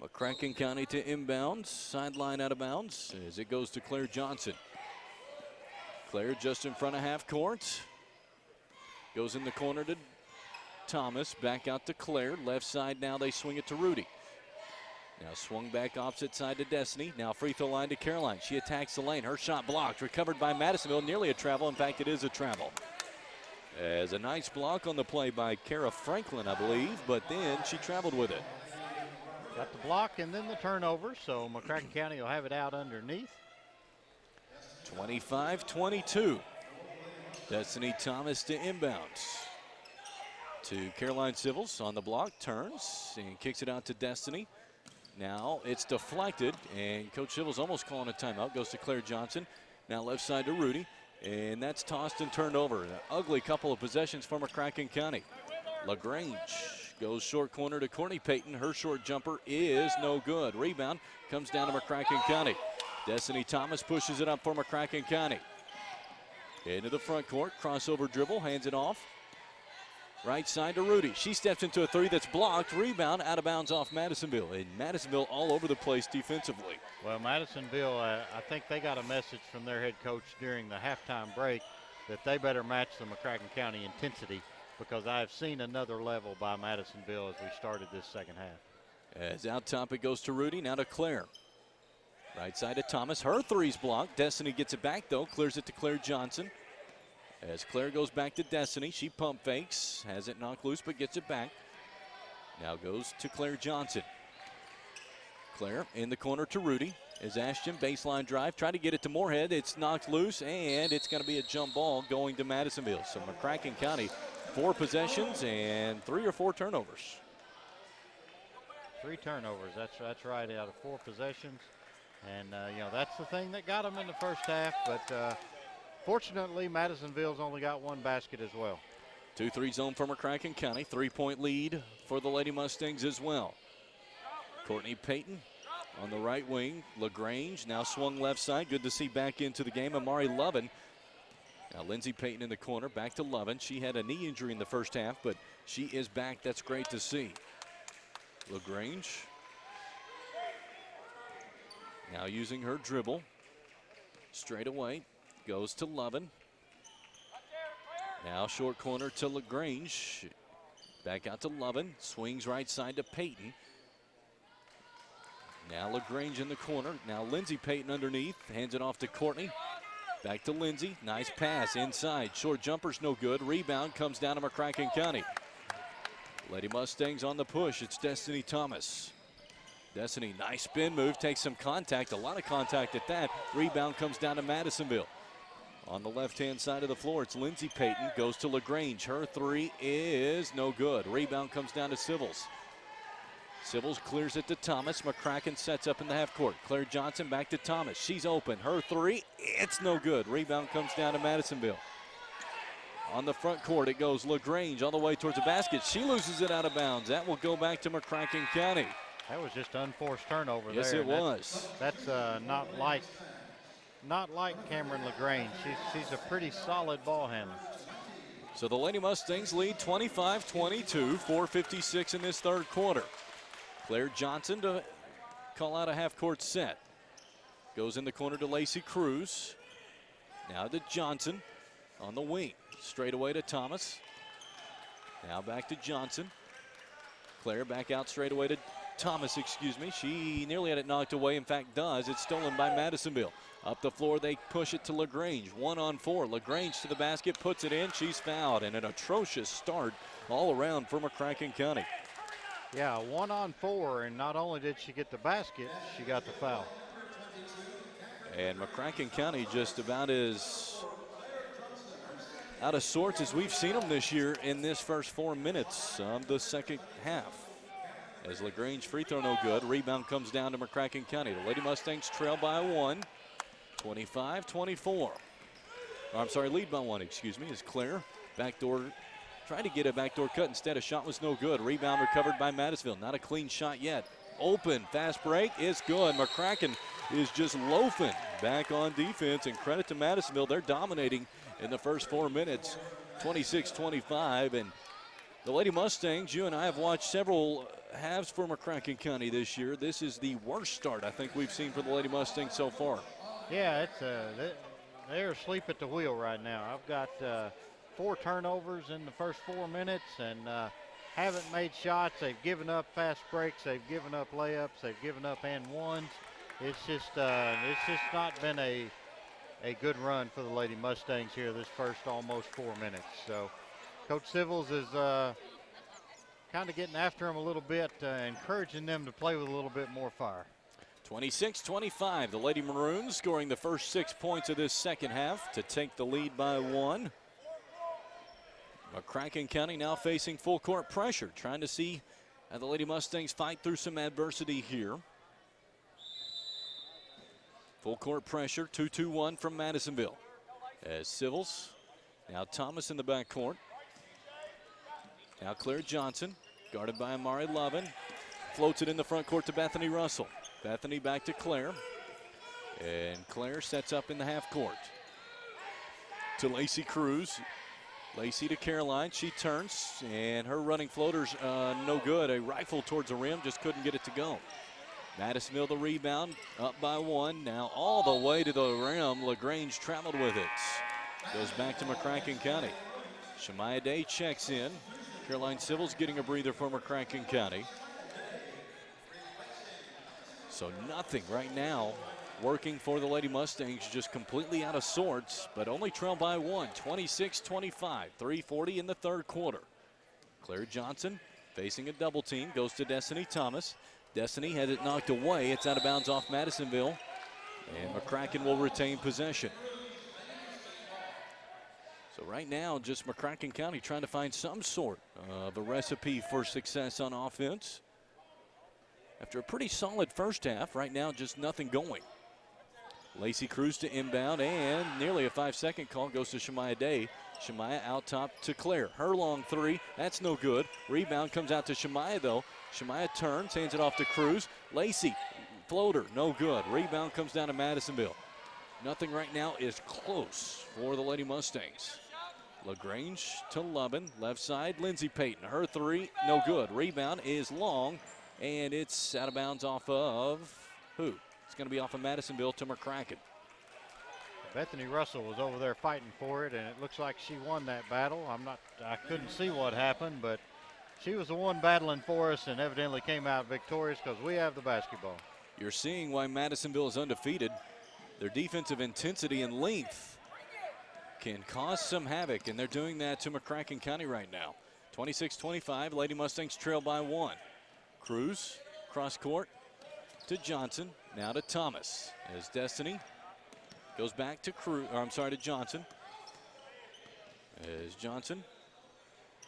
McCracken County to inbounds, sideline out of bounds as it goes to Claire Johnson. Claire just in front of half court. Goes in the corner to Thomas, back out to Claire. Left side now they swing it to Rudy. Now swung back opposite side to Destiny. Now free throw line to Caroline. She attacks the lane. Her shot blocked. Recovered by Madisonville. Nearly a travel. In fact, it is a travel. As a nice block on the play by Kara Franklin, I believe, but then she traveled with it. Got the block and then the turnover, so McCracken County will have it out underneath. 25-22. Destiny Thomas to inbounds. To Caroline Civils on the block, turns and kicks it out to Destiny. Now it's deflected, and Coach Civils almost calling a timeout. Goes to Claire Johnson. Now left side to Rudy, and that's tossed and turned over. An ugly couple of possessions for McCracken County. LaGrange goes short corner to Courtney Payton. Her short jumper is no good. Rebound comes down to McCracken County. Destiny Thomas pushes it up for McCracken County. Into the front court, crossover dribble, hands it off. Right side to Rudy. She steps into a three that's blocked. Rebound out of bounds off Madisonville. And Madisonville all over the place defensively. Well, Madisonville, I think they got a message from their head coach during the halftime break that they better match the McCracken County intensity, because I've seen another level by Madisonville as we started this second half. As out top it goes to Rudy, now to Claire. Right side to Thomas. Her three's blocked. Destiny gets it back, though. Clears it to Claire Johnson. As Claire goes back to Destiny, she pump fakes. Has it knocked loose, but gets it back. Now goes to Claire Johnson. Claire in the corner to Rudy. As Ashton, baseline drive. Try to get it to Moorhead. It's knocked loose, and it's going to be a jump ball going to Madisonville. So McCracken County, 4 possessions and 3 or 4 turnovers. 3 turnovers, that's right, out of 4 possessions. And, you know, that's the thing that got them in the first half. But fortunately, Madisonville's only got 1 basket as well. 2-3 zone for McCracken County. 3-point lead for the Lady Mustangs as well. Courtney Payton on the right wing. LaGrange now swung left side. Good to see back into the game. Amari Lovin. Now Lindsey Payton in the corner. Back to Lovin. She had a knee injury in the first half, but she is back. That's great to see. LaGrange now using her dribble. Straight away. Goes to Lovin. Now short corner to LaGrange. Back out to Lovin. Swings right side to Payton. Now LaGrange in the corner. Now Lindsey Payton underneath. Hands it off to Courtney. Back to Lindsey. Nice pass inside. Short jumper's no good. Rebound comes down to McCracken County. Lady Mustangs on the push. It's Destiny Thomas. Destiny, nice spin move. Takes some contact. A lot of contact at that. Rebound comes down to Madisonville. On the left-hand side of the floor, it's Lindsey Payton. Goes to LaGrange. Her three is no good. Rebound comes down to Civils. Civils clears it to Thomas. McCracken sets up in the half court. Claire Johnson back to Thomas. She's open. Her three, it's no good. Rebound comes down to Madisonville. On the front court, it goes LaGrange all the way towards the basket. She loses it out of bounds. That will go back to McCracken County. That was just unforced turnover yes, there. Yes, it was. That's not like not like Cameron LaGrange. She's a pretty solid ball handler. So the Lady Mustangs lead 25-22, 4:56 in this third quarter. Claire Johnson to call out a half-court set. Goes in the corner to Lacey Cruz. Now to Johnson on the wing. Straight away to Thomas. Now back to Johnson. Claire back out straight away to Thomas, excuse me. She nearly had it knocked away. In fact, does. It's stolen by Madisonville. Up the floor, they push it to LaGrange. 1-on-4. LaGrange to the basket, puts it in. She's fouled, and an atrocious start all around for McCracken County. Yeah, 1-on-4, and not only did she get the basket, she got the foul. And McCracken County just about as out of sorts as we've seen them this year in this first 4 minutes of the second half. As LaGrange free throw no good. Rebound comes down to McCracken County. The Lady Mustangs trail by 1, 25-24. I'm sorry, lead by 1, excuse me, as Claire backdoor, tried to get a backdoor cut instead. A shot was no good. Rebound recovered by Madisonville. Not a clean shot yet. Open, fast break, it's good. McCracken is just loafing back on defense, and credit to Madisonville. They're dominating in the first 4 minutes, 26-25. And the Lady Mustangs, you and I have watched several halves for McCracken County this year. This is the worst start I think we've seen for the Lady Mustangs so far. Yeah, they're asleep at the wheel right now. I've got 4 turnovers in the first 4 minutes and haven't made shots. They've given up fast breaks. They've given up layups. They've given up and ones. It's just not been a good run for the Lady Mustangs here this first almost 4 minutes. So Coach Civils is kind of getting after them a little bit, encouraging them to play with a little bit more fire. 26-25, the Lady Maroons scoring the first 6 points of this second half to take the lead by 1. McCracken County now facing full court pressure, trying to see how the Lady Mustangs fight through some adversity here. Full court pressure, 2-2-1 from Madisonville. As Civils, now Thomas in the backcourt. Now Claire Johnson, guarded by Amari Lovin. Floats it in the front court to Bethany Russell. Bethany back to Claire. And Claire sets up in the half court. To Lacey Cruz. Lacey to Caroline. She turns, and her running floater's no good. A rifle towards the rim, just couldn't get it to go. Madisonville the rebound, up by 1. Now all the way to the rim. LaGrange traveled with it. Goes back to McCracken County. Shemaya Day checks in. Caroline Civils getting a breather for McCracken County. So nothing right now working for the Lady Mustangs, just completely out of sorts, but only trail by 1, 26-25, 3:40 in the third quarter. Claire Johnson facing a double team, goes to Destiny Thomas. Destiny has it knocked away. It's out of bounds off Madisonville, and McCracken will retain possession. So right now, just McCracken County trying to find some sort of a recipe for success on offense. After a pretty solid first half, right now just nothing going. Lacey Cruz to inbound, and nearly a 5-second call goes to Shemaya Day. Shemaya out top to Claire. Her long 3, that's no good. Rebound comes out to Shemaya though. Shemaya turns, hands it off to Cruz. Lacey, floater, no good. Rebound comes down to Madisonville. Nothing right now is close for the Lady Mustangs. LaGrange to Lubin, left side, Lindsay Payton. Her 3, no good. Rebound is long, and it's out of bounds off of who? It's going to be off of Madisonville to McCracken. Bethany Russell was over there fighting for it, and it looks like she won that battle. I couldn't see what happened, but she was the one battling for us and evidently came out victorious because we have the basketball. You're seeing why Madisonville is undefeated. Their defensive intensity and length can cause some havoc, and they're doing that to McCracken County right now. 26-25, Lady Mustangs trail by 1. Cruz, cross court to Johnson, now to Thomas. As Destiny goes back to to Johnson. As Johnson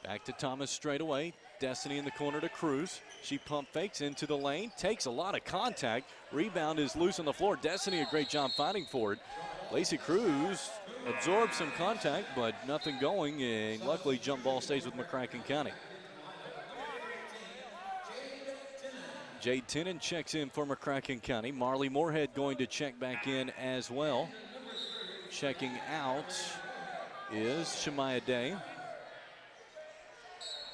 back to Thomas straight away. Destiny in the corner to Cruz. She pump fakes into the lane, takes a lot of contact. Rebound is loose on the floor. Destiny, a great job fighting for it. Lacey Cruz absorbed some contact, but nothing going, and luckily jump ball stays with McCracken County. Jade Tennant checks in for McCracken County. Marley Moorhead going to check back in as well. Checking out is Shemaiah Day.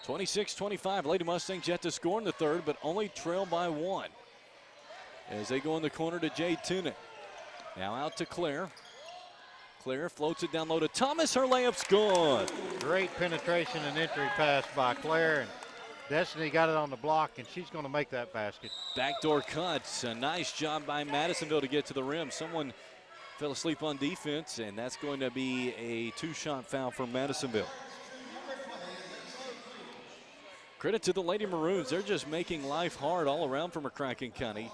26-25, Lady Mustangs yet to score in the third, but only trail by 1. As they go in the corner to Jade Tunin. Now out to Claire. Claire floats it down low to Thomas. Her layup's good. Great penetration and entry pass by Claire. And Destiny got it on the block, and she's going to make that basket. Backdoor cuts. A nice job by Madisonville to get to the rim. Someone fell asleep on defense, and that's going to be a 2-shot foul for Madisonville. Credit to the Lady Maroons. They're just making life hard all around for McCracken County.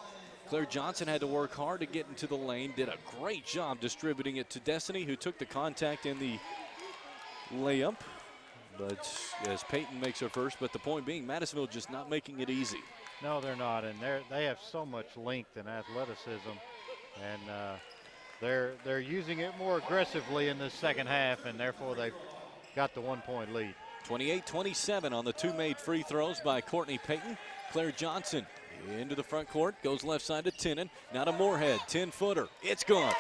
Claire Johnson had to work hard to get into the lane. Did a great job distributing it to Destiny, who took the contact in the layup. But as Peyton makes her first, but the point being, Madisonville just not making it easy. No, they're not, and they have so much length and athleticism, and they're using it more aggressively in this second half, and therefore they've got the 1-point lead. 28-27 on the 2 made free throws by Courtney Peyton. Claire Johnson into the front court, goes left side to Tinnon. Now to Moorhead, 10-footer. It's gone.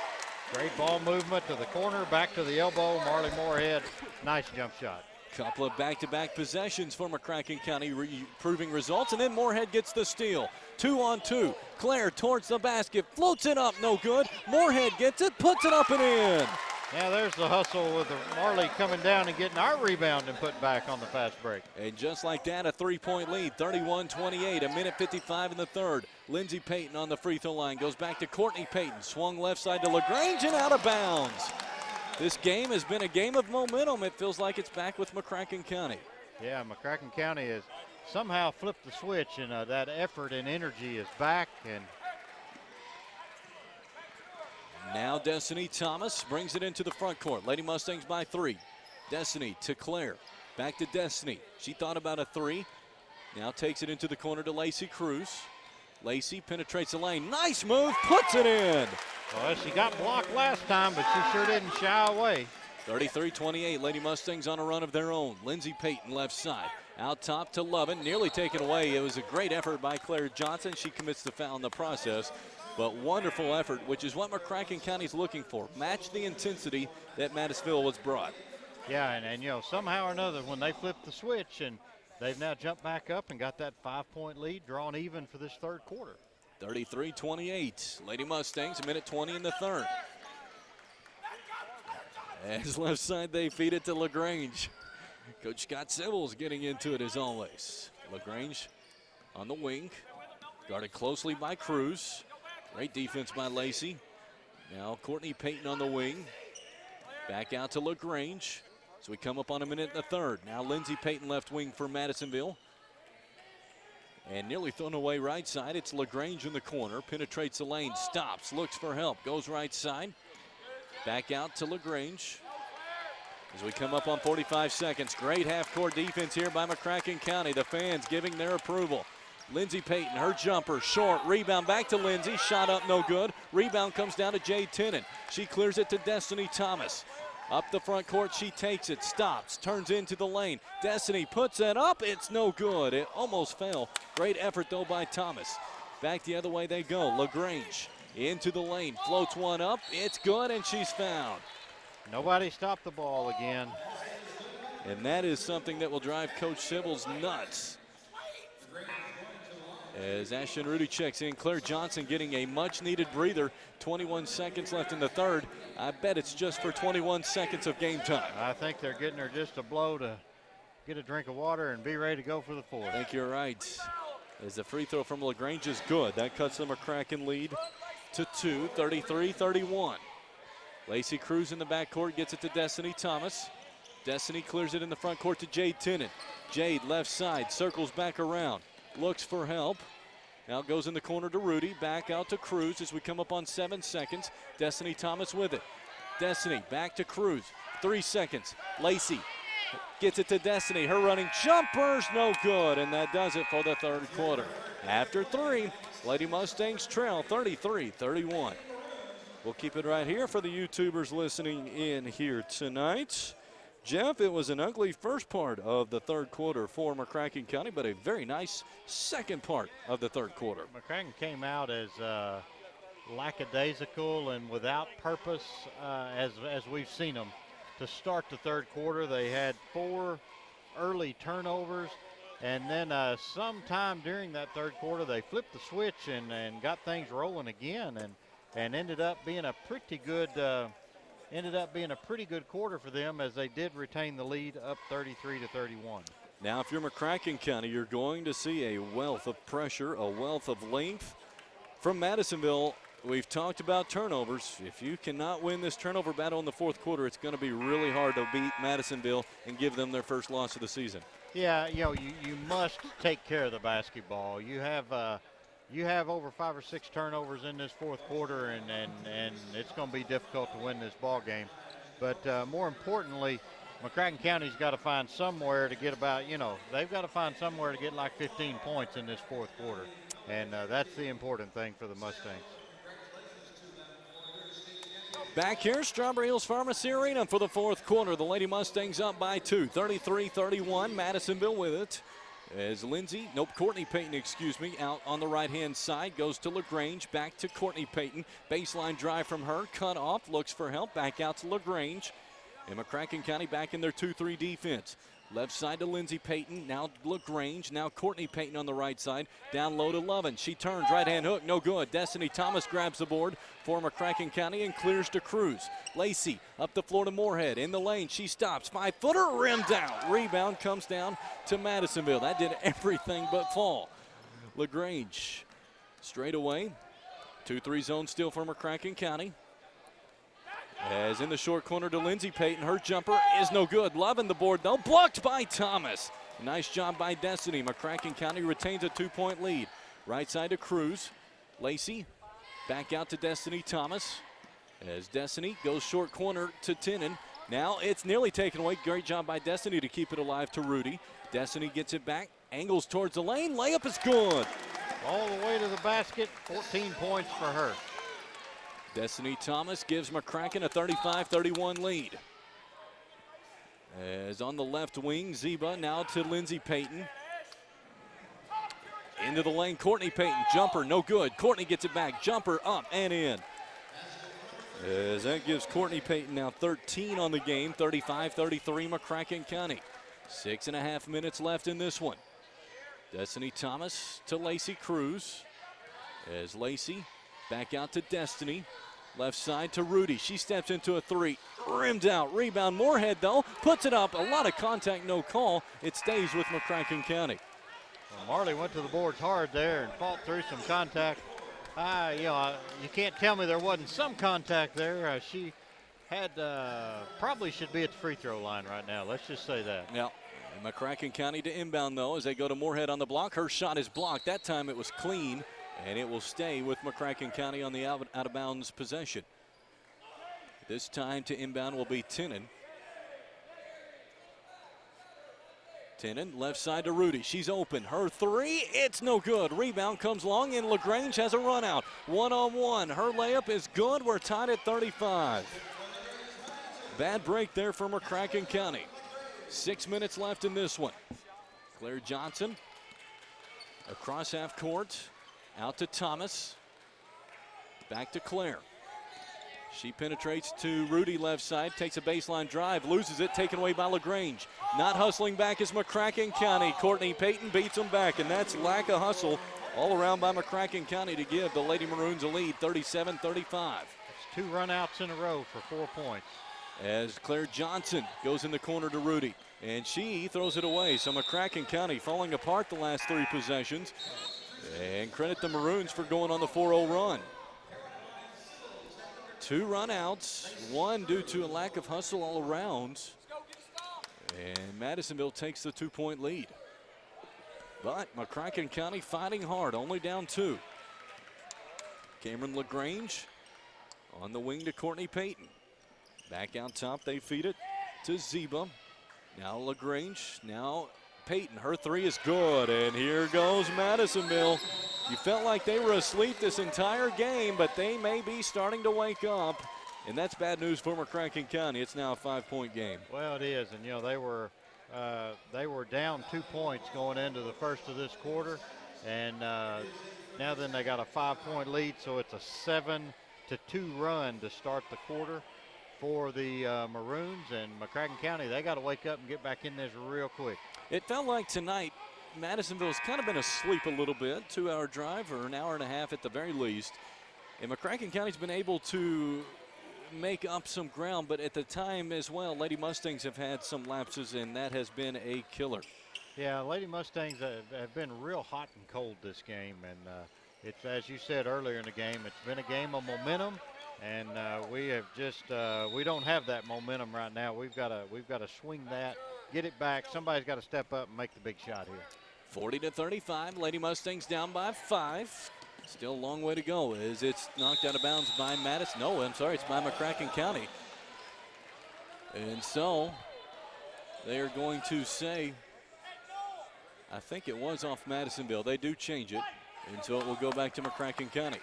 Great ball movement to the corner, back to the elbow. Marley Moorhead, nice jump shot. Couple of back-to-back possessions for McCracken County, proving results, and then Moorhead gets the steal. 2-on-2. Claire towards the basket, floats it up, no good. Moorhead gets it, puts it up and in. Yeah, there's the hustle with Marley coming down and getting our rebound and put back on the fast break. And just like that, a 3-point lead, 31-28, 1:55 in the third. Lindsey Payton on the free throw line, goes back to Courtney Payton, swung left side to LaGrange and out of bounds. This game has been a game of momentum. It feels like it's back with McCracken County. Yeah, McCracken County has somehow flipped the switch, and that effort and energy is back. And now Destiny Thomas brings it into the front court. Lady Mustangs by 3. Destiny to Claire. Back to Destiny. She thought about a 3. Now takes it into the corner to Lacey Cruz. Lacey penetrates the lane. Nice move, puts it in. Well, she got blocked last time, but she sure didn't shy away. 33-28, Lady Mustangs on a run of their own. Lindsey Payton left side. Out top to Lovin, nearly taken away. It was a great effort by Claire Johnson. She commits the foul in the process. But wonderful effort, which is what McCracken County's looking for. Match the intensity that Madisonville was brought. Yeah, and you know, somehow or another, when they flipped the switch, and they've now jumped back up and got that 5-point lead, drawn even for this third quarter. 33-28, Lady Mustangs, 1:20 in the third. As left side, they feed it to LaGrange. Coach Scott Sibbles getting into it as always. LaGrange on the wing, guarded closely by Cruz. Great defense by Lacey. Now Courtney Payton on the wing. Back out to LaGrange. So we come up on a minute in the third. Now Lindsey Payton left wing for Madisonville. And nearly thrown away right side. It's LaGrange in the corner. Penetrates the lane, stops, looks for help. Goes right side. Back out to LaGrange. As we come up on 45 seconds. Great half-court defense here by McCracken County. The fans giving their approval. Lindsey Payton, her jumper, short, rebound back to Lindsey, shot up no good. Rebound comes down to Jade Tinnon. She clears it to Destiny Thomas. Up the front court, she takes it, stops, turns into the lane. Destiny puts it up, it's no good. It almost fell. Great effort though by Thomas. Back the other way they go. LaGrange into the lane, floats one up, it's good, and she's fouled. Nobody stopped the ball again. And that is something that will drive Coach Sibbles nuts. As Ashton Rudy checks in, Claire Johnson getting a much-needed breather. 21 seconds left in the third. I bet it's just for 21 seconds of game time. I think they're getting her just a blow to get a drink of water and be ready to go for the fourth. I think you're right. As the free throw from LaGrange is good. That cuts the McCracken lead to 2, 33-31. Lacey Cruz in the backcourt gets it to Destiny Thomas. Destiny clears it in the front court to Jade Tinnon. Jade left side, circles back around. Looks for help. Now goes in the corner to Rudy. Back out to Cruz as we come up on 7 seconds. Destiny Thomas with it. Destiny back to Cruz. 3 seconds. Lacey gets it to Destiny. Her running jumper's no good, and that does it for the third quarter. After 3, Lady Mustangs trail 33-31. We'll keep it right here for the YouTubers listening in here tonight. Jeff, it was an ugly first part of the third quarter for McCracken County, but a very nice second part of the third quarter. McCracken came out as lackadaisical and without purpose as we've seen them. To start the third quarter, they had 4 early turnovers, and then sometime during that third quarter, they flipped the switch and got things rolling again, and ended up being a pretty good quarter for them, as they did retain the lead up 33-31. Now, if you're McCracken County, you're going to see a wealth of pressure, a wealth of length from Madisonville. We've talked about turnovers. If you cannot win this turnover battle in the fourth quarter, it's going to be really hard to beat Madisonville and give them their first loss of the season. Yeah, you must take care of the basketball. You have over 5 or 6 turnovers in this fourth quarter, and it's going to be difficult to win this ball game. But more importantly, McCracken County's got to find somewhere to get they've got to find somewhere to get like 15 points in this fourth quarter. And that's the important thing for the Mustangs. Back here, Strawberry Hills Pharmacy Arena for the fourth quarter. The Lady Mustangs up by 2, 33-31. Madisonville with it. As Courtney Payton, out on the right-hand side, goes to LaGrange, back to Courtney Payton. Baseline drive from her, cut off, looks for help, back out to LaGrange. And McCracken County back in their 2-3 defense. Left side to Lindsey Payton, now LaGrange, now Courtney Payton on the right side. Down low to Lovin. She turns, right-hand hook, no good. Destiny Thomas grabs the board for McCracken County and clears to Cruz. Lacey up the floor to Moorhead. In the lane, she stops. 5-footer, rimmed out. Rebound comes down to Madisonville. That did everything but fall. LaGrange straight away. 2-3 zone still for McCracken County. As in the short corner to Lindsey Payton. Her jumper is no good. Loving the board, though. Blocked by Thomas. Nice job by Destiny. McCracken County retains a 2-point lead. Right side to Cruz. Lacey back out to Destiny Thomas. As Destiny goes short corner to Tinnan. Now it's nearly taken away. Great job by Destiny to keep it alive to Rudy. Destiny gets it back. Angles towards the lane. Layup is good. All the way to the basket. 14 points for her. Destiny Thomas gives McCracken a 35-31 lead. As on the left wing, Zeba now to Lindsey Payton. Into the lane, Courtney Payton, jumper, no good. Courtney gets it back, jumper up and in. As that gives Courtney Payton now 13 on the game, 35-33 McCracken County. 6.5 minutes left in this one. Destiny Thomas to Lacey Cruz. As Lacey back out to Destiny. Left side to Rudy. She steps into a 3. Rimmed out. Rebound. Moorhead, though, puts it up. A lot of contact, no call. It stays with McCracken County. Well, Marley went to the boards hard there and fought through some contact. You can't tell me there wasn't some contact there. She had probably should be at the free throw line right now. Let's just say that. Yeah. And McCracken County to inbound, though, as they go to Moorhead on the block. Her shot is blocked. That time it was clean. And it will stay with McCracken County on the out-of-bounds possession. This time to inbound will be Tinnan. Tinnan, left side to Rudy. She's open. Her 3, it's no good. Rebound comes long, and LaGrange has a run out. 1-on-1. Her layup is good. We're tied at 35. Bad break there for McCracken County. 6 minutes left in this one. Claire Johnson across half court. Out to Thomas. Back to Claire. She penetrates to Rudy left side, takes a baseline drive, loses it, taken away by LaGrange. Not hustling back is McCracken County. Courtney Payton beats them back, and that's lack of hustle all around by McCracken County to give the Lady Maroons a lead, 37-35. It's 2 runouts in a row for 4 points. As Claire Johnson goes in the corner to Rudy, and she throws it away. So McCracken County falling apart the last 3 possessions. And credit the Maroons for going on the 4-0 run. 2 runouts, 1 due to a lack of hustle all around. And Madisonville takes the 2-point lead. But McCracken County fighting hard, only down 2. Cameron LaGrange on the wing to Courtney Payton. Back out top, they feed it to Zeba. Now LaGrange, now Payton, her 3 is good, and here goes Madisonville. You felt like they were asleep this entire game, but they may be starting to wake up, and that's bad news for McCracken County. It's now a 5-point game. Well, it is, and they were down 2 points going into the first of this quarter, and Now then they got a 5-point lead, so it's a 7-2 run to start the quarter for the Maroons. And McCracken County, they got to wake up and get back in this real quick. It felt like tonight Madisonville's kind of been asleep a little bit. 2-hour drive or an hour and a half at the very least. And McCracken County's been able to make up some ground, but at the time as well, Lady Mustangs have had some lapses, and that has been a killer. Yeah, Lady Mustangs have been real hot and cold this game, and it's, as you said earlier in the game, it's been a game of momentum, and we have just we don't have that momentum right now. We've got to swing that, get it back. Somebody's got to step up and make the big shot here. 40-35, Lady Mustangs down by 5. Still a long way to go as it's knocked out of bounds by Madison. No, I'm sorry, it's by McCracken County. And so they are going to say, I think it was off Madisonville. They do change it, and so it will go back to McCracken County.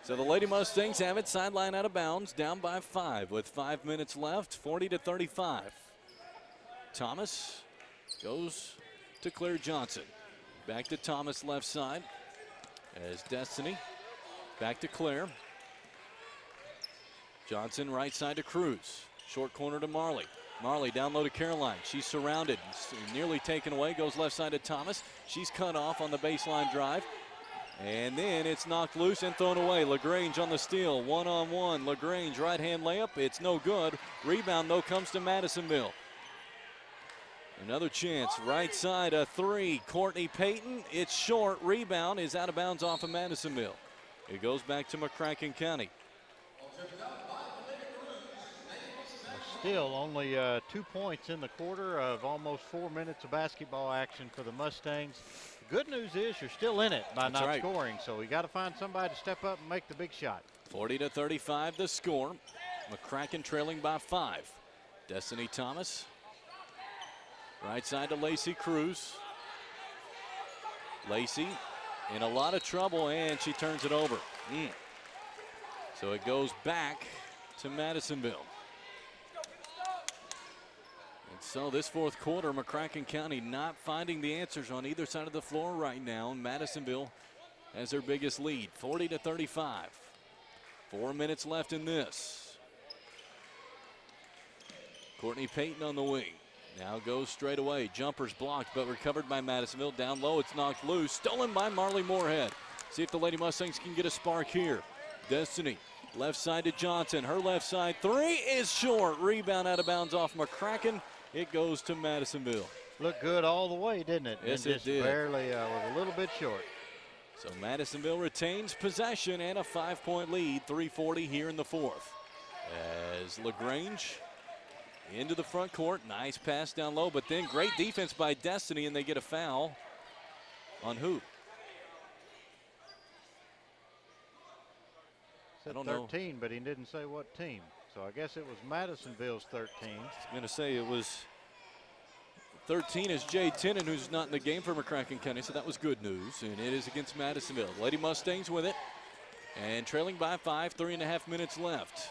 So the Lady Mustangs have it sideline out of bounds, down by 5 with 5 minutes left, 40-35. Thomas goes to Claire Johnson. Back to Thomas left side as Destiny. Back to Claire. Johnson right side to Cruz. Short corner to Marley. Marley down low to Caroline. She's surrounded, nearly taken away. Goes left side to Thomas. She's cut off on the baseline drive. And then it's knocked loose and thrown away. LaGrange on the steal. One-on-one. LaGrange right-hand layup. It's no good. Rebound, though, comes to Madisonville. Another chance, right side, a 3. Courtney Payton, it's short. Rebound is out of bounds off of Madisonville. It goes back to McCracken County. Still only 2 points in the quarter of almost 4 minutes of basketball action for the Mustangs. The good news is you're still in it by not scoring, so we got to find somebody to step up and make the big shot. 40-35 the score. McCracken trailing by 5. Destiny Thomas. Right side to Lacey Cruz. Lacey in a lot of trouble, and she turns it over. So it goes back to Madisonville. And so this fourth quarter, McCracken County not finding the answers on either side of the floor right now. Madisonville has their biggest lead, 40-35. 4 minutes left in this. Courtney Payton on the wing. Now goes straight away. Jumper's blocked, but recovered by Madisonville. Down low, it's knocked loose. Stolen by Marley Moorhead. See if the Lady Mustangs can get a spark here. Destiny, left side to Johnson. Her left side 3 is short. Rebound out of bounds off McCracken. It goes to Madisonville. Looked good all the way, didn't it? Yes, and it did. Barely was a little bit short. So Madisonville retains possession and a 5-point lead. 3:40 here in the fourth. As LaGrange into the front court. Nice pass down low, but then great defense by Destiny, and they get a foul on who? Said I don't 13, know. but he didn't say what team. So I guess it was Madisonville's 13. I was going to say it was 13 is Jay Tinnen, who's not in the game for McCracken County, so that was good news, and it is against Madisonville. Lady Mustangs with it, and trailing by 5, 3.5 minutes left.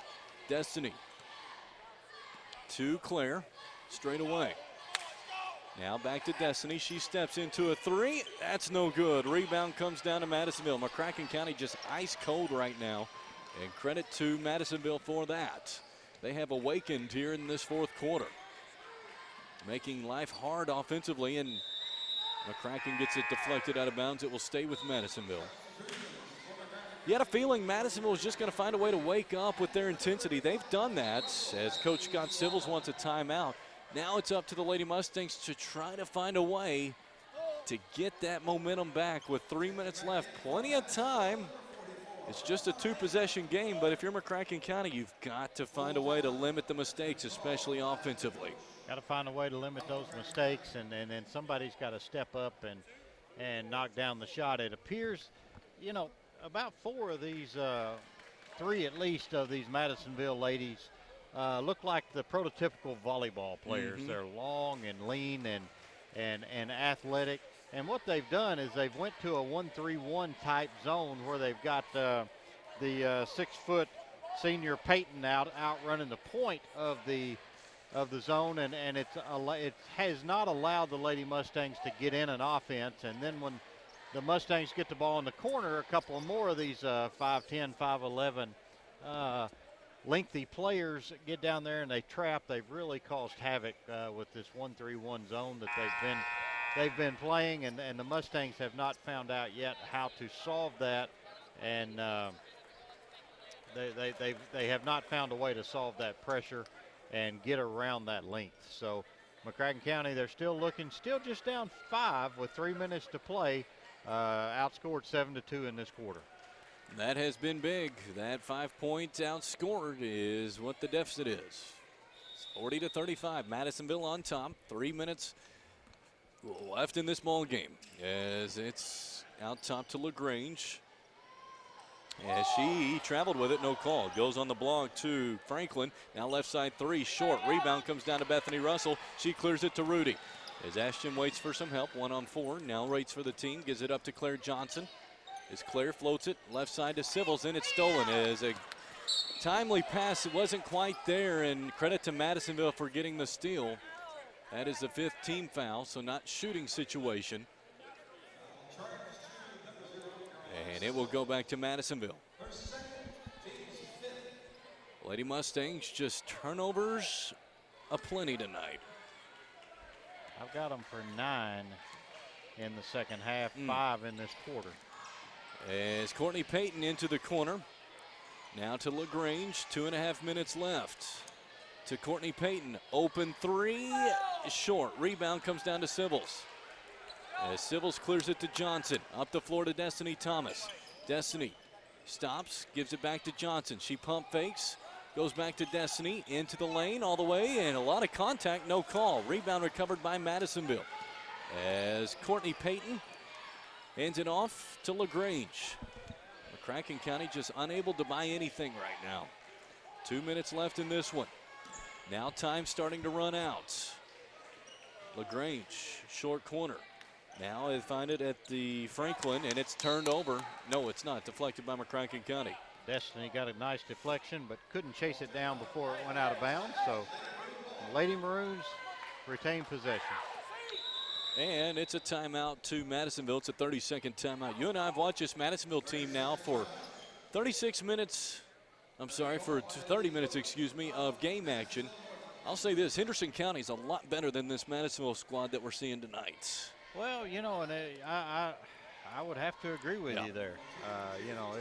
Destiny to Claire, straight away. Now back to Destiny. She steps into a 3. That's no good. Rebound comes down to Madisonville. McCracken County just ice cold right now, and credit to Madisonville for that. They have awakened here in this fourth quarter, making life hard offensively, and McCracken gets it deflected out of bounds. It will stay with Madisonville. You had a feeling Madisonville was just going to find a way to wake up with their intensity. They've done that as Coach Scott Sivils wants a timeout. Now it's up to the Lady Mustangs to try to find a way to get that momentum back with 3 minutes left. Plenty of time. It's just a 2-possession game, but if you're McCracken County, you've got to find a way to limit the mistakes, especially offensively. Got to find a way to limit those mistakes, and then somebody's got to step up and knock down the shot. It appears, you know, about 4 of these, 3 at least of these Madisonville ladies look like the prototypical volleyball players. Mm-hmm. They're long and lean and athletic. And what they've done is they've went to a 1-3-1 type zone where they've got the 6-foot senior Peyton out running the point of the of the zone, and it has not allowed the Lady Mustangs to get in an offense. And then when the Mustangs get the ball in the corner, a couple more of these 5'10", 5'11", lengthy players get down there and they trap. They've really caused havoc with this 1-3-1 zone that they've been playing, and the Mustangs have not found out yet how to solve that, and they have not found a way to solve that pressure and get around that length. So McCracken County, they're still just down 5 with 3 minutes to play, outscored 7-2 in this quarter. That has been big. That 5-point outscored is what the deficit is. It's 40-35. Madisonville on top. 3 minutes left in this ball game as it's out top to LaGrange. As she traveled with it, no call. Goes on the block to Franklin. Now left side 3, short. Rebound comes down to Bethany Russell. She clears it to Rudy. As Ashton waits for some help, 1-on-4. Now waits for the team. Gives it up to Claire Johnson. As Claire floats it left side to Civils, and it's stolen. As a timely pass, it wasn't quite there, and credit to Madisonville for getting the steal. That is the 5th team foul, so not shooting situation. And it will go back to Madisonville. Lady Mustangs just turnovers aplenty tonight. I've got them for 9 in the second half, 5 in this quarter. As Courtney Payton into the corner. Now to LaGrange, 2.5 minutes left. To Courtney Payton, open 3, short. Rebound comes down to Civils. As Civils clears it to Johnson, up the floor to Destiny Thomas. Destiny stops, gives it back to Johnson. She pump fakes, goes back to Destiny, into the lane all the way, and a lot of contact, no call. Rebound recovered by Madisonville. As Courtney Payton hands it off to LaGrange. McCracken County just unable to buy anything right now. 2 minutes left in this one. Now time starting to run out. LaGrange, short corner. Now they find it at the Franklin, and it's turned over. No, it's not. Deflected by McCracken County. Destiny got a nice deflection, but couldn't chase it down before it went out of bounds. So Lady Maroons retain possession. And it's a timeout to Madisonville. It's a 30-second timeout. You and I have watched this Madisonville team now for 30 minutes, excuse me, of game action. I'll say this, Henderson County is a lot better than this Madisonville squad that we're seeing tonight. Well, you know, and I would have to agree with you there. You know,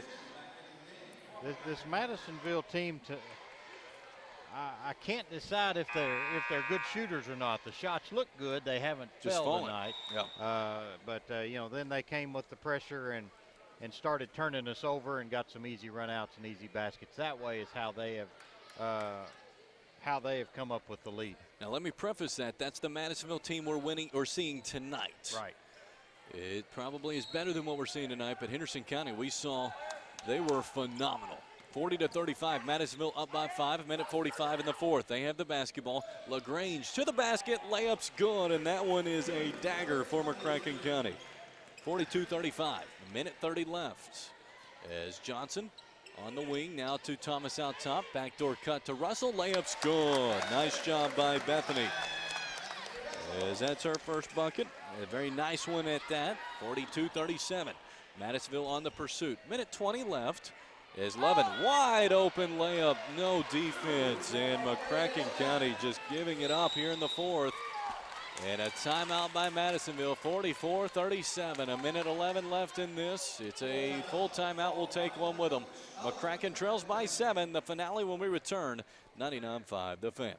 it's this Madisonville team. I can't decide if they're good shooters or not. The shots look good. They haven't fell tonight. Yeah. But you know, then they came with the pressure and started turning us over and got some easy runouts and easy baskets. That way is how they have come up with the lead. Now let me preface that. That's the Madisonville team we're winning or seeing tonight. Right. It probably is better than what we're seeing tonight, but Henderson County, we saw they were phenomenal. 40-35, Madisonville up by 5, a minute 45 in the fourth. They have the basketball. LaGrange to the basket, layup's good, and that one is a dagger for McCracken County. 42-35, a minute 30 left. As Johnson on the wing, now to Thomas out top. Backdoor cut to Russell, layup's good. Nice job by Bethany. As that's her first bucket. A very nice one at that. 42-37. Madisonville on the pursuit. Minute 20 left. As Levin, wide open layup, no defense, and McCracken County just giving it up here in the fourth. And a timeout by Madisonville, 44-37, a minute 11 left in this. It's a full timeout, we'll take one with them. McCracken trails by 7, the finale when we return, 99.5 The Fan.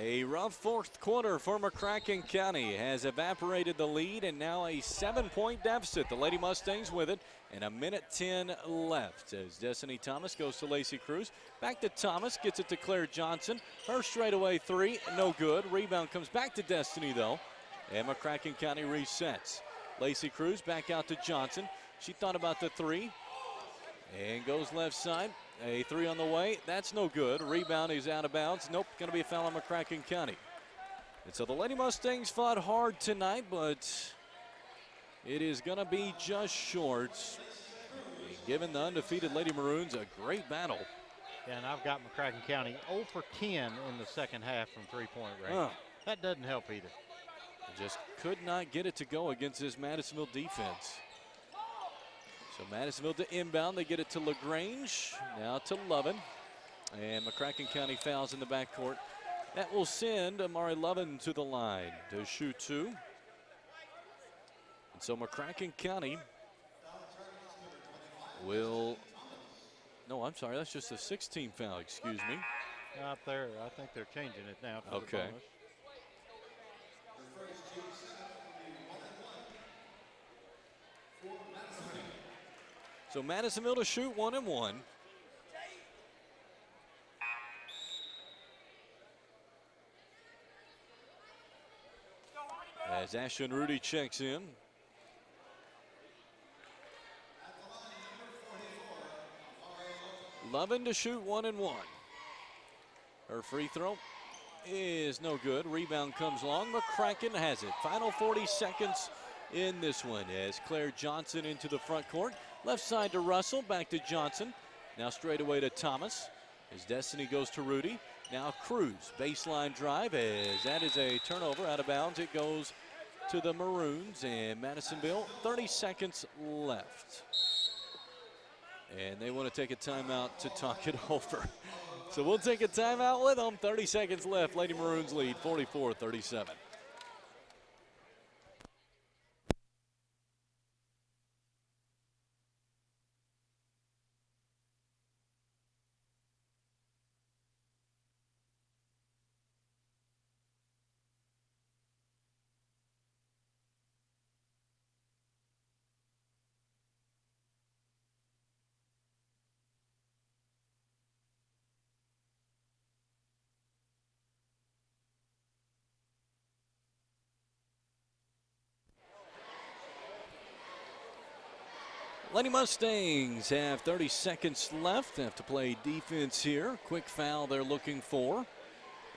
A rough fourth quarter for McCracken County has evaporated the lead, and now a 7-point deficit. The Lady Mustangs with it, and a minute 10 left as Destiny Thomas goes to Lacey Cruz. Back to Thomas, gets it to Claire Johnson. Her straightaway three, no good. Rebound comes back to Destiny though, and McCracken County resets. Lacey Cruz back out to Johnson. She thought about the three and goes left side. A three on the way. That's no good. Rebound is out of bounds. Nope, going to be a foul on McCracken County. And so the Lady Mustangs fought hard tonight, but it is going to be just short. Giving the undefeated Lady Maroons a great battle. Yeah, and I've got McCracken County 0 for 10 in the second half from three-point range. That doesn't help either. Just could not get it to go against this Madisonville defense. So Madisonville to inbound. They get it to LaGrange. Now to Lovin. And McCracken County fouls in the backcourt. That will send Amari Lovin to the line to shoot two. And so McCracken County will, no, I'm sorry, that's just a 16 foul, excuse me. Out there, I think they're changing it now to okay. the bonus. So Madisonville to shoot 1 and 1. As Ashton Rudy checks in. Lovin to shoot 1 and 1. Her free throw is no good. Rebound comes along. McCracken has it. Final 40 seconds in this one as Claire Johnson into the front court. Left side to Russell, back to Johnson. Now straight away to Thomas as Destiny goes to Rudy. Now Cruz, baseline drive as that is a turnover out of bounds. It goes to the Maroons and Madisonville. 30 seconds left. And they want to take a timeout to talk it over. So we'll take a timeout with them. 30 seconds left. Lady Maroons lead 44-37. Lady Mustangs have 30 seconds left. They have to play defense here. Quick foul they're looking for.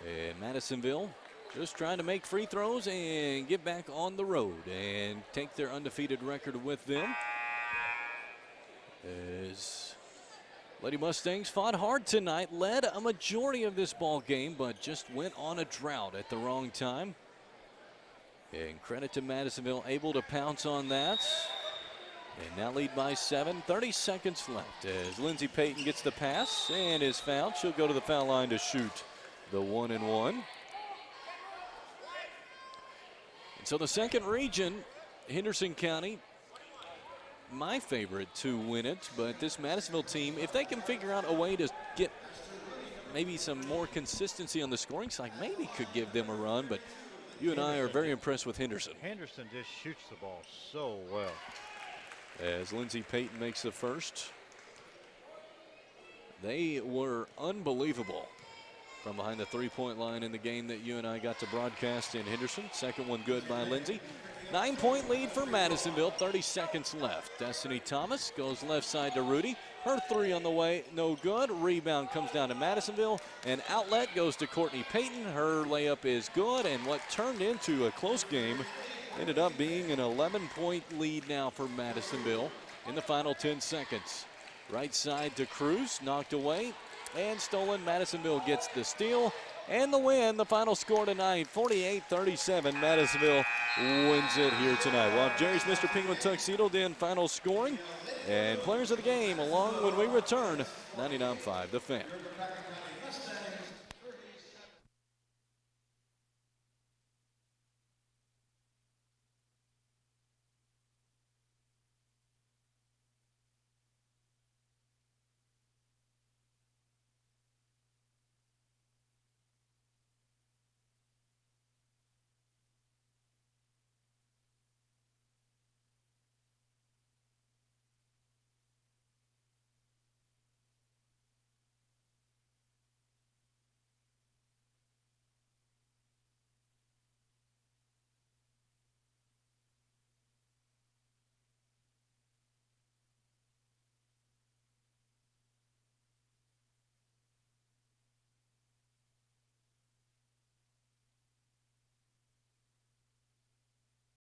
And Madisonville just trying to make free throws and get back on the road and take their undefeated record with them. As Lady Mustangs fought hard tonight, led a majority of this ball game, but just went on a drought at the wrong time. And credit to Madisonville, able to pounce on that. And now lead by 7, 30 seconds left as Lindsay Payton gets the pass and is fouled. She'll go to the foul line to shoot the 1 and 1. And so the second region, Henderson County, my favorite to win it, but this Madisonville team, if they can figure out a way to get maybe some more consistency on the scoring side, maybe could give them a run, but you and I are very impressed with Henderson. Henderson just shoots the ball so well. As Lindsay Payton makes the first. They were unbelievable from behind the three-point line in the game that you and I got to broadcast in Henderson. Second one good by Lindsay. 9-point lead for Madisonville, 30 seconds left. Destiny Thomas goes left side to Rudy. Her three on the way, no good. Rebound comes down to Madisonville. And outlet goes to Courtney Payton. Her layup is good, and what turned into a close game ended up being an 11-point lead now for Madisonville in the final 10 seconds. Right side to Cruz, knocked away and stolen. Madisonville gets the steal and the win. The final score tonight, 48-37. Madisonville wins it here tonight. We'll have Jerry's Mr. Penguin Tuxedo in final scoring and players of the game along when we return. 99.5 The Fan.